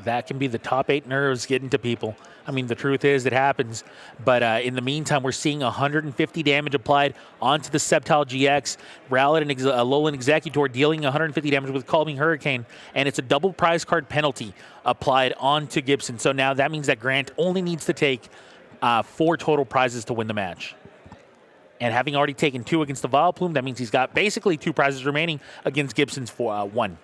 That can be the top 8 nerves getting to people. I mean, the truth is it happens. But in the meantime, we're seeing 150 damage applied onto the Sceptile GX. Rowlet and Alolan Executor dealing 150 damage with Calming Hurricane. And it's a double prize card penalty applied onto Gibson. So now that means that Grant only needs to take 4 total prizes to win the match. And having already taken 2 against the Vileplume, that means he's got basically 2 prizes remaining against Gibson's 1.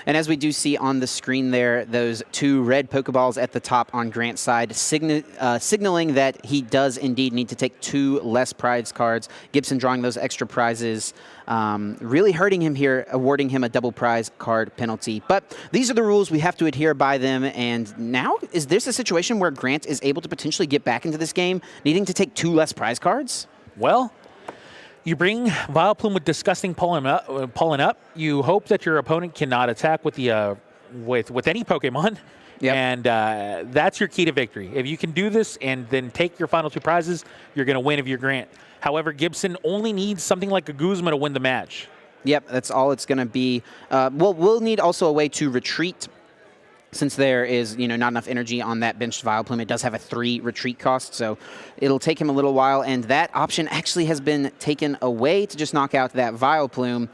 And as we do see on the screen there, those 2 red Pokeballs at the top on Grant's side, signaling that he does indeed need to take 2 less prize cards. Gibson drawing those extra prizes, really hurting him here, awarding him a double prize card penalty. But these are the rules. We have to adhere by them. And now, is this a situation where Grant is able to potentially get back into this game, needing to take 2 less prize cards? Well, you bring Vileplume with Disgusting Pollen up. You hope that your opponent cannot attack with the with any Pokemon. Yep. And that's your key to victory. If you can do this and then take your final 2 prizes, you're going to win if you're Grant. However, Gibson only needs something like a Guzma to win the match. Yep, that's all it's going to be. Well, we'll need also a way to retreat. Since there is, not enough energy on that benched Vileplume, it does have a 3 retreat cost, so it'll take him a little while, and that option actually has been taken away to just knock out that Vileplume,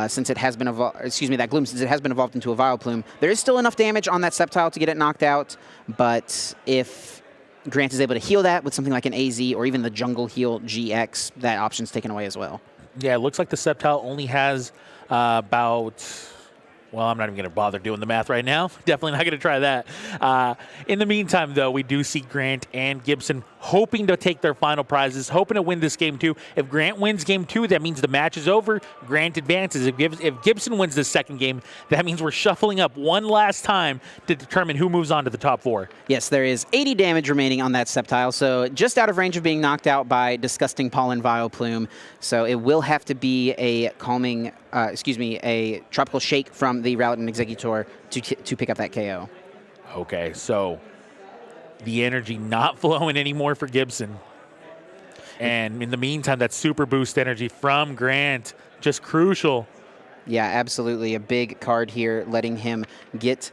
since it has been that Gloom, since it has been evolved into a Vileplume. There is still enough damage on that Sceptile to get it knocked out, but if Grant is able to heal that with something like an AZ or even the Jungle Heal GX, that option's taken away as well. Yeah, it looks like the Sceptile only has about... Well, I'm not even going to bother doing the math right now. Definitely not going to try that. In the meantime, though, we do see Grant and Gibson hoping to take their final prizes, hoping to win this game 2. If Grant wins game 2, that means the match is over. Grant advances. If Gibson wins this second game, that means we're shuffling up one last time to determine who moves on to the top 4. Yes, there is 80 damage remaining on that Sceptile, so just out of range of being knocked out by Disgusting Pollen Vileplume. So it will have to be a a Tropical Shake from the Rowlet and Executor to pick up that KO. Okay, so the energy not flowing anymore for Gibson. And in the meantime, that super boost energy from Grant, just crucial. Yeah, absolutely. A big card here, letting him get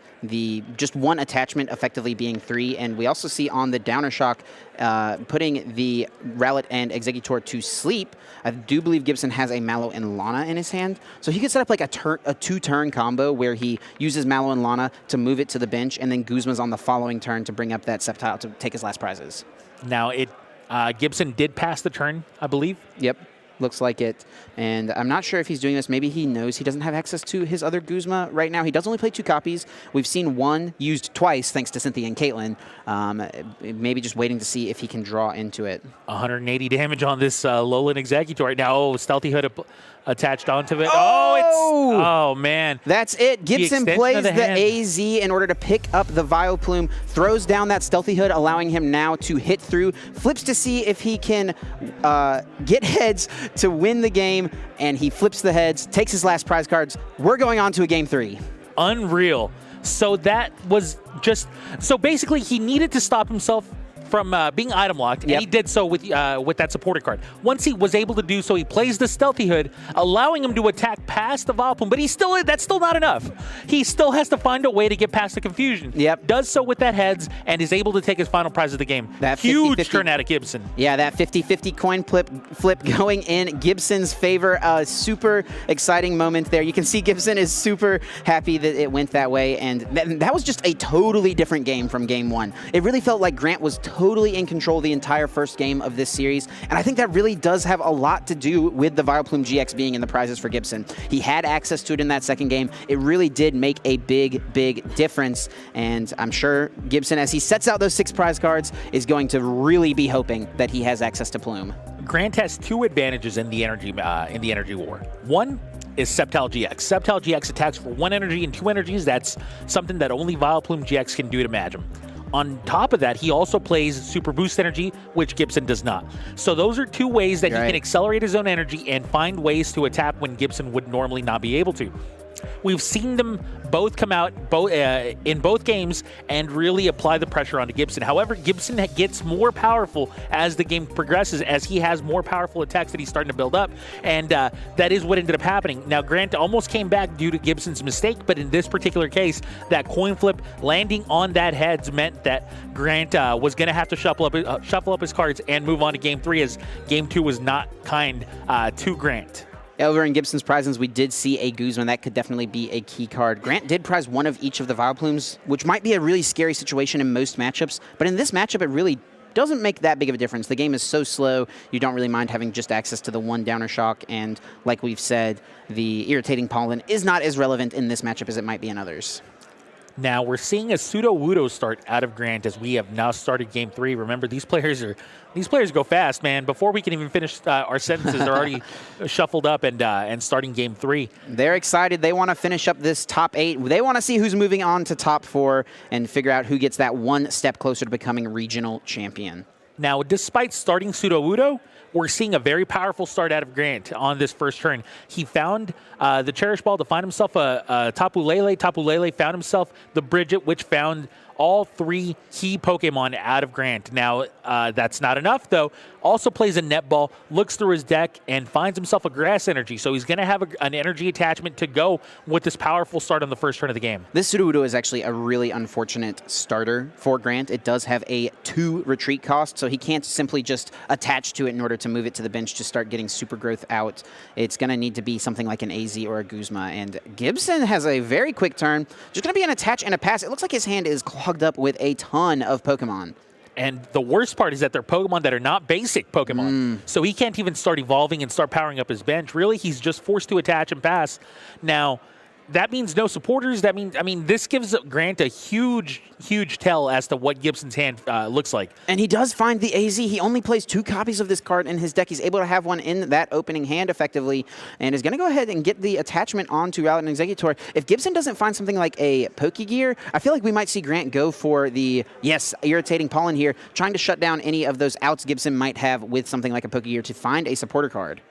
just 1 attachment, effectively being 3. And we also see on the Downer Shock, putting the Rowlet and Executor to sleep. I do believe Gibson has a Mallow and Lana in his hand. So he could set up like a 2-turn combo where he uses Mallow and Lana to move it to the bench, and then Guzma's on the following turn to bring up that Sceptile to take his last prizes. Now, Gibson did pass the turn, I believe. Yep. Looks like it. And I'm not sure if he's doing this. Maybe he knows he doesn't have access to his other Guzma right now. He does only play 2 copies. We've seen 1 used twice, thanks to Cynthia and Caitlin. Maybe just waiting to see if he can draw into it. 180 damage on this Alolan Executor right now. Oh, Stealthy Hood attached onto it. Oh, man. That's it. Gibson plays the AZ in order to pick up the Vileplume, throws down that Stealthy Hood, allowing him now to hit through, flips to see if he can get heads to win the game, and he flips the heads, takes his last prize cards. We're going on to a game 3. Unreal. So that was just... So basically, he needed to stop himself from being item locked, and he did so with that supporter card. Once he was able to do so, he plays the Stealthy Hood, allowing him to attack past the Vileplume, but that's still not enough. He still has to find a way to get past the confusion. Yep. Does so with that heads, and is able to take his final prize of the game. That huge turn out of Gibson. Yeah, that 50-50 coin flip going in Gibson's favor. A super exciting moment there. You can see Gibson is super happy that it went that way, and that was just a totally different game from game 1. It really felt like Grant was totally in control the entire first game of this series, and I think that really does have a lot to do with the Vileplume GX being in the prizes for Gibson. He had access to it in that second game. It really did make a big, big difference, and I'm sure Gibson, as he sets out those 6 prize cards, is going to really be hoping that he has access to Plume. Grant has 2 advantages in the energy war. One is Sceptile GX. Sceptile GX attacks for 1 energy and 2 energies. That's something that only Vileplume GX can do to match him. on top of that, he also plays Super Boost Energy, which Gibson does not. So those are two ways that he can accelerate his own energy and find ways to attack when Gibson would normally not be able to. We've seen them both come out in both games and really apply the pressure onto Gibson. However, Gibson gets more powerful as the game progresses, as he has more powerful attacks that he's starting to build up, and that is what ended up happening. Now, Grant almost came back due to Gibson's mistake, but in this particular case, that coin flip landing on that heads meant that Grant was going to have to shuffle up his cards and move on to Game 3, as Game 2 was not kind to Grant. Over in Gibson's prizes, we did see a Guzman. That could definitely be a key card. Grant did prize one of each of the Vileplumes, which might be a really scary situation in most matchups. But in this matchup, it really doesn't make that big of a difference. The game is so slow, you don't really mind having just access to the one downer shock. And like we've said, the irritating pollen is not as relevant in this matchup as it might be in others. Now, we're seeing a pseudo-Wudo start out of Grant as we have now started Game 3. Remember, these players go fast, man. Before we can even finish our sentences, they're already shuffled up and starting Game 3. They're excited. They want to finish up this top 8. They want to see who's moving on to top 4 and figure out who gets that one step closer to becoming regional champion. Now, despite starting pseudo-Wudo, we're seeing a very powerful start out of Grant on this first turn. He found the Cherish Ball to find himself a Tapu Lele. Tapu Lele found himself the Bridget, which found all 3 key Pokemon out of Grant. Now, that's not enough, though. Also plays a Netball, looks through his deck, and finds himself a Grass Energy. So he's going to have an energy attachment to go with this powerful start on the first turn of the game. This Sudowoodo is actually a really unfortunate starter for Grant. It does have a 2 retreat cost, so he can't simply just attach to it in order to move it to the bench to start getting super growth out. It's going to need to be something like an AZ or a Guzma. And Gibson has a very quick turn. Just going to be an attach and a pass. It looks like his hand is clogged up with a ton of Pokemon. And the worst part is that they're Pokemon that are not basic Pokemon. So he can't even start evolving and start powering up his bench. Really, he's just forced to attach and pass. Now, that means no supporters. That means, I mean, this gives Grant a huge tell as to what Gibson's hand looks like. And he does find the AZ. He only plays 2 copies of this card in his deck. He's able to have one in that opening hand effectively, and is going to go ahead and get the attachment onto Rowlet and Exeggutor. If Gibson doesn't find something like a Pokegear, I feel like we might see Grant go for the, irritating pollen here, trying to shut down any of those outs Gibson might have with something like a Pokegear to find a supporter card.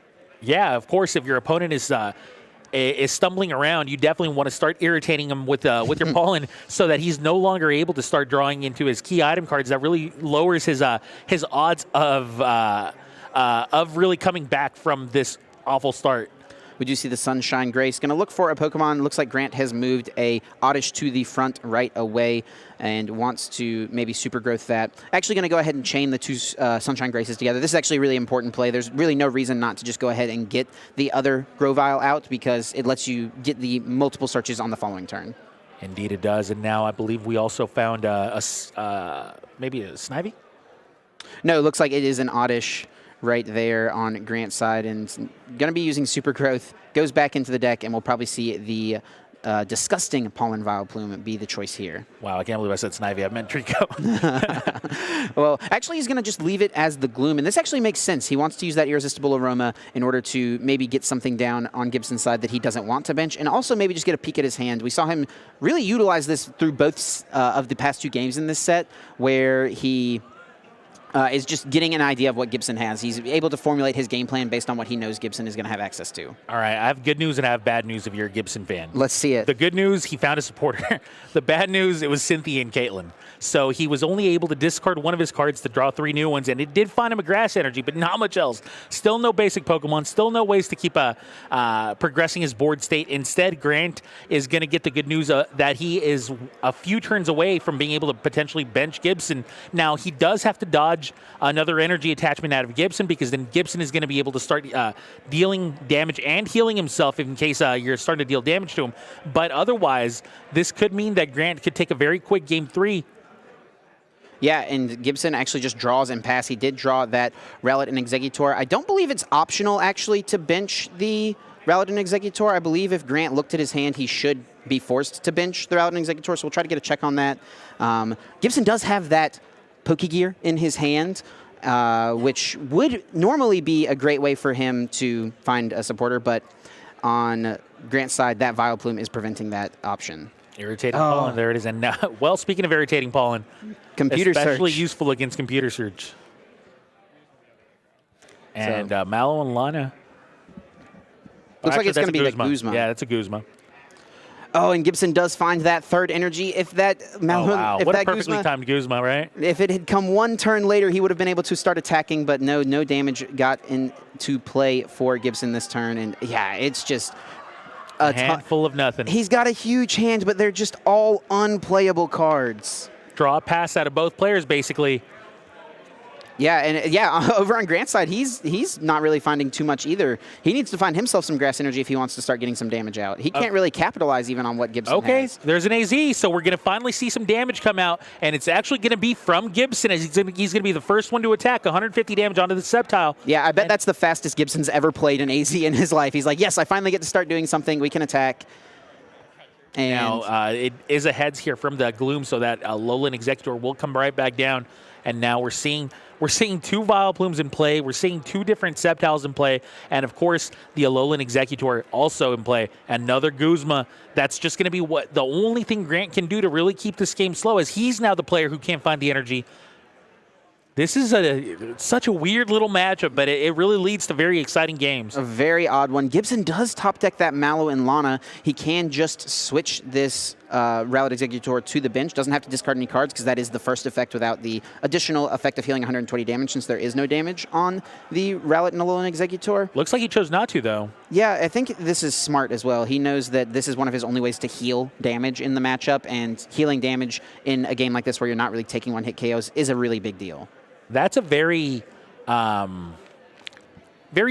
Yeah, of course, if your opponent is stumbling around, you definitely want to start irritating him with your pollen so that he's no longer able to start drawing into his key item cards. That really lowers his odds of really coming back from this awful start. We do see the Sunshine Grace. Going to look for a Pokemon. Looks like Grant has moved a Oddish to the front right away and wants to maybe super growth that. Actually going to go ahead and chain the 2 Sunshine Graces together. This is actually a really important play. There's really no reason not to just go ahead and get the other Grovyle out, because it lets you get the multiple searches on the following turn. Indeed it does. And now I believe we also found maybe a Snivy? No, it looks like it is an Oddish right there on Grant's side, and going to be using Super Growth. Goes back into the deck, and we'll probably see the disgusting Pollen Vileplume be the choice here. Wow, I can't believe I said Snivy. I meant Trico. Well, actually, he's going to just leave it as the Gloom, and this actually makes sense. He wants to use that Irresistible Aroma in order to maybe get something down on Gibson's side that he doesn't want to bench, and also maybe just get a peek at his hand. We saw him really utilize this through both of the past 2 games in this set, where he is just getting an idea of what Gibson has. He's able to formulate his game plan based on what he knows Gibson is going to have access to. All right, I have good news and I have bad news if you're a Gibson fan. Let's see it. The good news, he found a supporter. The bad news, it was Cynthia and Caitlin. So he was only able to discard one of his cards to draw 3 new ones, and it did find him a Grass Energy, but not much else. Still no basic Pokemon, still no ways to keep progressing his board state. Instead, Grant is going to get the good news that he is a few turns away from being able to potentially bench Gibson. Now, he does have to dodge another energy attachment out of Gibson, because then Gibson is going to be able to start dealing damage and healing himself in case you're starting to deal damage to him. But otherwise, this could mean that Grant could take a very quick Game 3. Yeah, and Gibson actually just draws and pass. He did draw that Rowlet and Exeggutor. I don't believe it's optional, actually, to bench the Rowlet and Exeggutor. I believe if Grant looked at his hand, he should be forced to bench the Rowlet and Exeggutor, so we'll try to get a check on that. Gibson does have that Pokegear in his hand, which would normally be a great way for him to find a supporter, but on Grant's side, that Vileplume is preventing that option. Irritating pollen, there it is. And now, well, speaking of irritating pollen, Computer especially search. useful against computer search. And Mallow and Lana. Looks like it's going to be the Guzma. Guzma. Yeah, that's a Guzma. Oh, and Gibson does find that third energy. If that Mallow, wow. if What that a perfectly timed Guzma, right? If it had come one turn later, he would have been able to start attacking, but no damage got into play for Gibson this turn. And yeah, it's just a handful of nothing. He's got a huge hand, but they're just all unplayable cards. Draw a pass out of both players, basically. Yeah, and yeah, over on Grant's side, he's not really finding too much either. He needs to find himself some grass energy if he wants to start getting some damage out. He can't really capitalize even on what Gibson has. There's an AZ, so we're going to finally see some damage come out, and it's actually going to be from Gibson as he's going to be the first one to attack, 150 damage onto the Sceptile. Yeah, I bet that's the fastest Gibson's ever played an AZ in his life. He's like, yes, I finally get to start doing something. We can attack. And now, it is a heads here from the Gloom, so that Lowland Executor will come right back down, and now we're seeing two Vileplumes in play. We're seeing two different Sceptiles in play. And, of course, the Alolan Executor also in play. Another Guzma. That's just going to be the only thing Grant can do to really keep this game slow, as he's now the player who can't find the energy. This is such a weird little matchup, but it really leads to very exciting games. A very odd one. Gibson does top deck that Mallow and Lana. He can just switch this Rowlet Executor to the bench. Doesn't have to discard any cards because that is the first effect without the additional effect of healing 120 damage, since there is no damage on the Rowlet and Alolan Executor. Looks like he chose not to, though. Yeah, I think this is smart as well. He knows that this is one of his only ways to heal damage in the matchup, and healing damage in a game like this where you're not really taking one-hit KOs is a really big deal. That's a very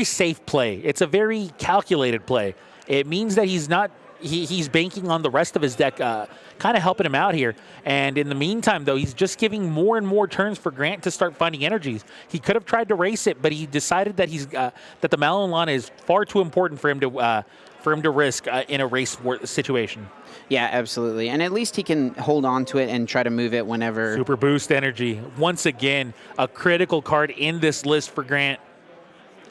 safe play. It's a very calculated play. It means that he's banking on the rest of his deck, kind of helping him out here. And in the meantime, though, he's just giving more and more turns for Grant to start finding energies. He could have tried to race it, but he decided that that the Mallow and Lana is far too important for him to risk in a race situation. Yeah, absolutely. And at least he can hold on to it and try to move it whenever. Super boost energy. Once again, a critical card in this list for Grant.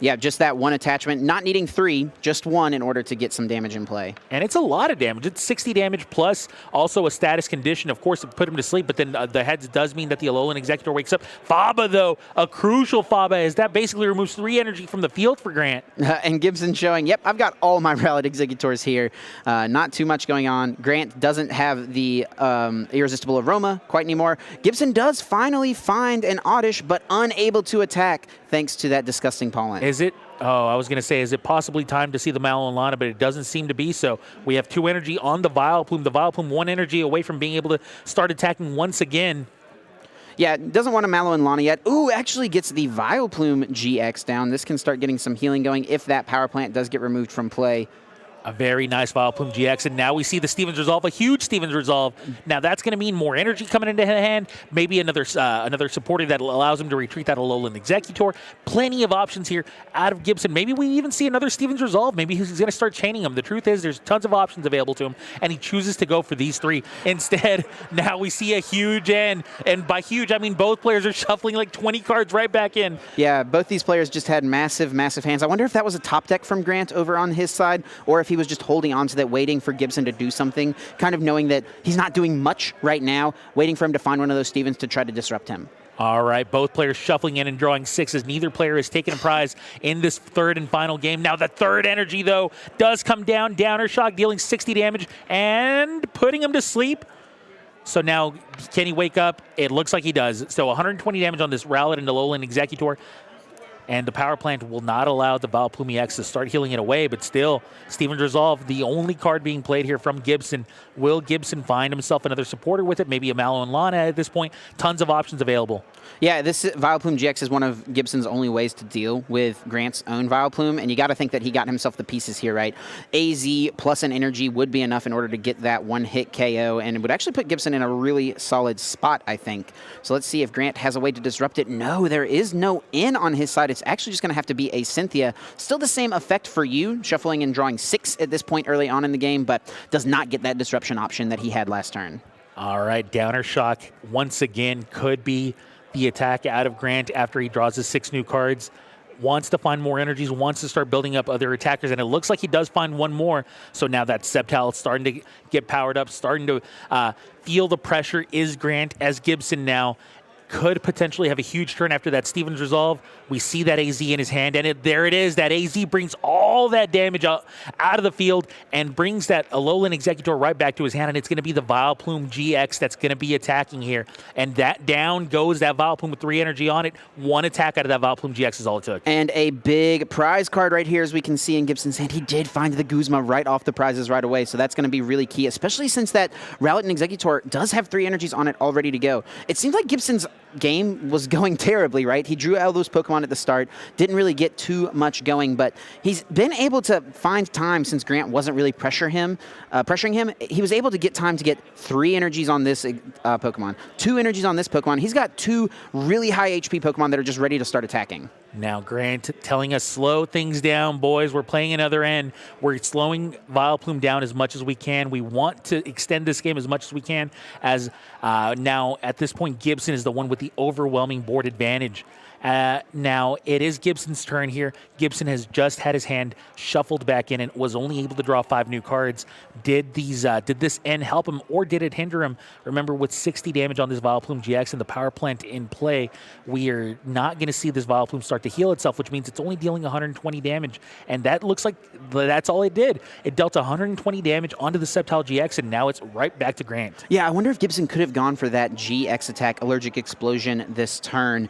Yeah, just that one attachment, not needing 3, just 1 in order to get some damage in play. And it's a lot of damage. It's 60 damage plus also a status condition. Of course, it put him to sleep, but then the heads does mean that the Alolan Executor wakes up. Faba, though, a crucial Faba, as that basically removes 3 energy from the field for Grant. And Gibson showing, yep, I've got all my Rowlet Executors here. Not too much going on. Grant doesn't have the Irresistible Aroma quite anymore. Gibson does finally find an Oddish, but unable to attack thanks to that disgusting pollen. Is it? Oh, I was going to say, is it possibly time to see the Mallow and Lana, but it doesn't seem to be so. We have 2 energy on the Vileplume. The Vileplume 1 energy away from being able to start attacking once again. Yeah, doesn't want a Mallow and Lana yet. Ooh, actually gets the Vileplume GX down. This can start getting some healing going if that power plant does get removed from play. A very nice Vileplume GX, and now we see the Stevens Resolve, a huge Stevens Resolve. Now that's going to mean more energy coming into hand, maybe another supporter that allows him to retreat that Alolan Executor. Plenty of options here out of Gibson. Maybe we even see another Stevens Resolve. Maybe he's going to start chaining them. The truth is there's tons of options available to him, and he chooses to go for these 3. Instead, now we see a huge end, and by huge, I mean both players are shuffling like 20 cards right back in. Yeah, both these players just had massive, massive hands. I wonder if that was a top deck from Grant over on his side, or if he was just holding on to that, waiting for Gibson to do something, kind of knowing that he's not doing much right now, waiting for him to find one of those Stevens to try to disrupt him. All right, both players shuffling in and drawing 6s. Neither player has taken a prize in this third and final game. Now the third energy, though, does come down. Downer Shock, dealing 60 damage and putting him to sleep. So now, can he wake up? It looks like he does. So 120 damage on this Rowlet and Alolan Executor. And the power plant will not allow the Vileplume EX to start healing it away, but still, Stevens Resolve, the only card being played here from Gibson. Will Gibson find himself another supporter with it? Maybe a Mallow and Lana at this point. Tons of options available. Yeah, this Vileplume GX is one of Gibson's only ways to deal with Grant's own Vileplume, and you got to think that he got himself the pieces here, right? AZ plus an energy would be enough in order to get that one-hit KO, and it would actually put Gibson in a really solid spot, I think. So let's see if Grant has a way to disrupt it. No, there is no in on his side. It's actually just going to have to be a Cynthia. Still the same effect for you, shuffling and drawing 6 at this point early on in the game, but does not get that disruption option that he had last turn. All right, Downer Shock once again could be the attack out of Grant after he draws his 6 new cards. wants to find more energies, wants to start building up other attackers, and it looks like he does find one more. So now that Sceptile is starting to get powered up, starting to feel the pressure is Grant, as Gibson now could potentially have a huge turn after that Stevens resolve. We see that AZ in his hand, and there it is. That AZ brings all that damage out of the field and brings that Alolan Executor right back to his hand, and it's going to be the Vileplume GX that's going to be attacking here. And that down goes that Vileplume with 3 energy on it. 1 attack out of that Vileplume GX is all it took. And a big prize card right here, as we can see in Gibson's hand. He did find the Guzma right off the prizes right away, so that's going to be really key, especially since that Rowlet and Executor does have 3 energies on it all ready to go. It seems like Gibson's game was going terribly, right? He drew all those Pokemon at the start, didn't really get too much going, but he's been able to find time since Grant wasn't really pressuring him. He was able to get time to get 3 energies on this Pokemon, 2 energies on this Pokemon. He's got 2 really high HP Pokemon that are just ready to start attacking. Now Grant telling us, slow things down, boys. We're playing another end. We're slowing Vileplume down as much as we can. We want to extend this game as much as we can, as now at this point Gibson is the one with the overwhelming board advantage. Now it is Gibson's turn here. Gibson has just had his hand shuffled back in and was only able to draw 5 new cards. Did this end help him, or did it hinder him? Remember, with 60 damage on this Vileplume GX and the power plant in play, we are not going to see this Vileplume start to heal itself, which means it's only dealing 120 damage, and that looks like that's all it did. It dealt 120 damage onto the Sceptile GX, and now it's right back to Grant. Yeah, I wonder if Gibson could have gone for that GX attack, Allergic Explosion, this turn.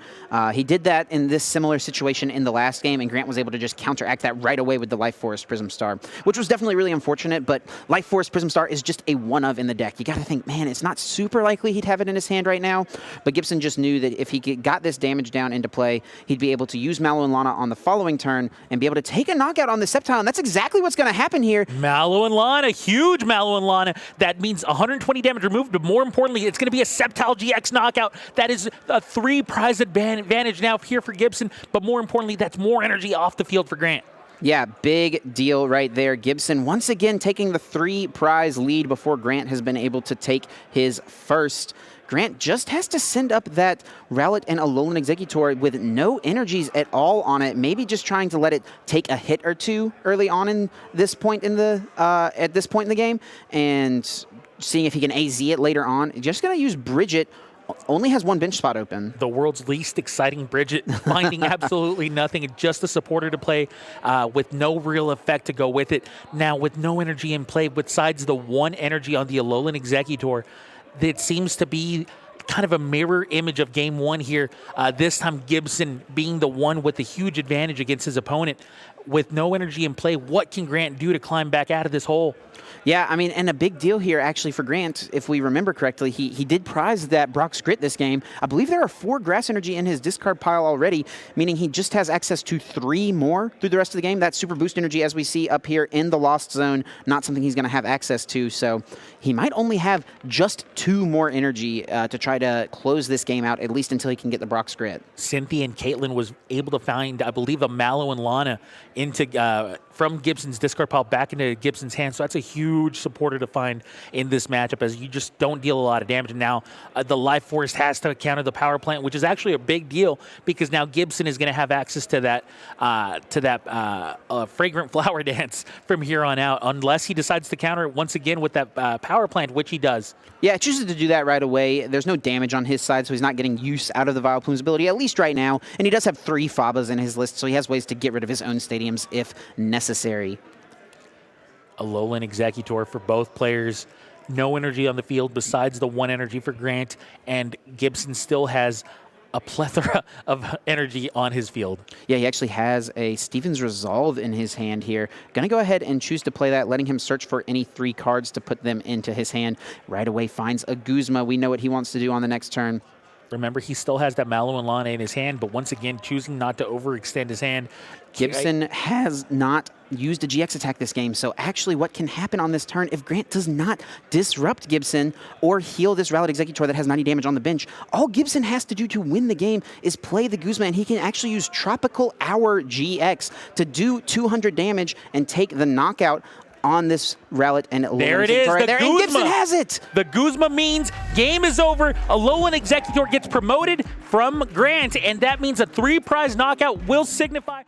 He did that in this similar situation in the last game, and Grant was able to just counteract that right away with the Life Force Prism Star, which was definitely really unfortunate, but Life Force Prism Star is just a one-of in the deck. You got to think, man, it's not super likely he'd have it in his hand right now, but Gibson just knew that if he got this damage down into play, he'd be able to use Mallow and Lana on the following turn and be able to take a knockout on the Sceptile, and that's exactly what's going to happen here. Mallow and Lana, huge Mallow and Lana. That means 120 damage removed, but more importantly, it's going to be a Sceptile GX knockout. That is a 3 prize advantage now here for Gibson, but more importantly, that's more energy off the field for Grant. Yeah, big deal right there. Gibson once again taking the 3 prize lead before Grant has been able to take his first. Grant just has to send up that Rowlet and Alolan Executor with no energies at all on it. Maybe just trying to let it take a hit or 2 early on in this point in the at this point in the game, and seeing if he can AZ it later on. Just gonna use Bridget. Only has 1 bench spot open. The world's least exciting Bridget, finding absolutely nothing, just a supporter to play with no real effect to go with it. Now, with no energy in play, besides the 1 energy on the Alolan Executor, that seems to be kind of a mirror image of game 1 here. This time, Gibson being the one with the huge advantage against his opponent. With no energy in play, what can Grant do to climb back out of this hole? Yeah, I mean, and a big deal here actually for Grant, if we remember correctly, he did prize that Brock's Grit this game. I believe there are 4 grass energy in his discard pile already, meaning he just has access to 3 more through the rest of the game. That super boost energy, as we see up here in the Lost Zone, not something he's going to have access to, so he might only have just 2 more energy to try to close this game out, at least until he can get the Brock's Grit. Cynthia and Caitlin was able to find, I believe, a Mallow and Lana into from Gibson's discard pile back into Gibson's hand, so that's a huge supporter to find in this matchup, as you just don't deal a lot of damage. And now the Life Force has to counter the power plant, which is actually a big deal, because now Gibson is going to have access to that fragrant flower dance from here on out, unless he decides to counter it once again with that power plant, which he does. Yeah, it chooses to do that right away. There's no damage on his side, so he's not getting use out of the Vileplume's ability, at least right now. And he does have 3 Fabas in his list, so he has ways to get rid of his own stadiums if necessary. Alolan Executor for both players. No energy on the field besides the 1 energy for Grant, and Gibson still has a plethora of energy on his field. Yeah, he actually has a Stevens Resolve in his hand here. Going to go ahead and choose to play that, letting him search for any 3 cards to put them into his hand. Right away finds a Guzma. We know what he wants to do on the next turn. Remember, he still has that Mallow and Lana in his hand, but once again, choosing not to overextend his hand. Gibson has not used a GX attack this game, so actually what can happen on this turn if Grant does not disrupt Gibson or heal this Rowlet Executor that has 90 damage on the bench, all Gibson has to do to win the game is play the Guzma, and he can actually use Tropical Hour GX to do 200 damage and take the knockout on this Rowlet and There it is, right the there, and Gibson Guzma. has it. The Guzma means game is over. Alolan Executor gets promoted from Grant, and that means a 3-prize knockout will signify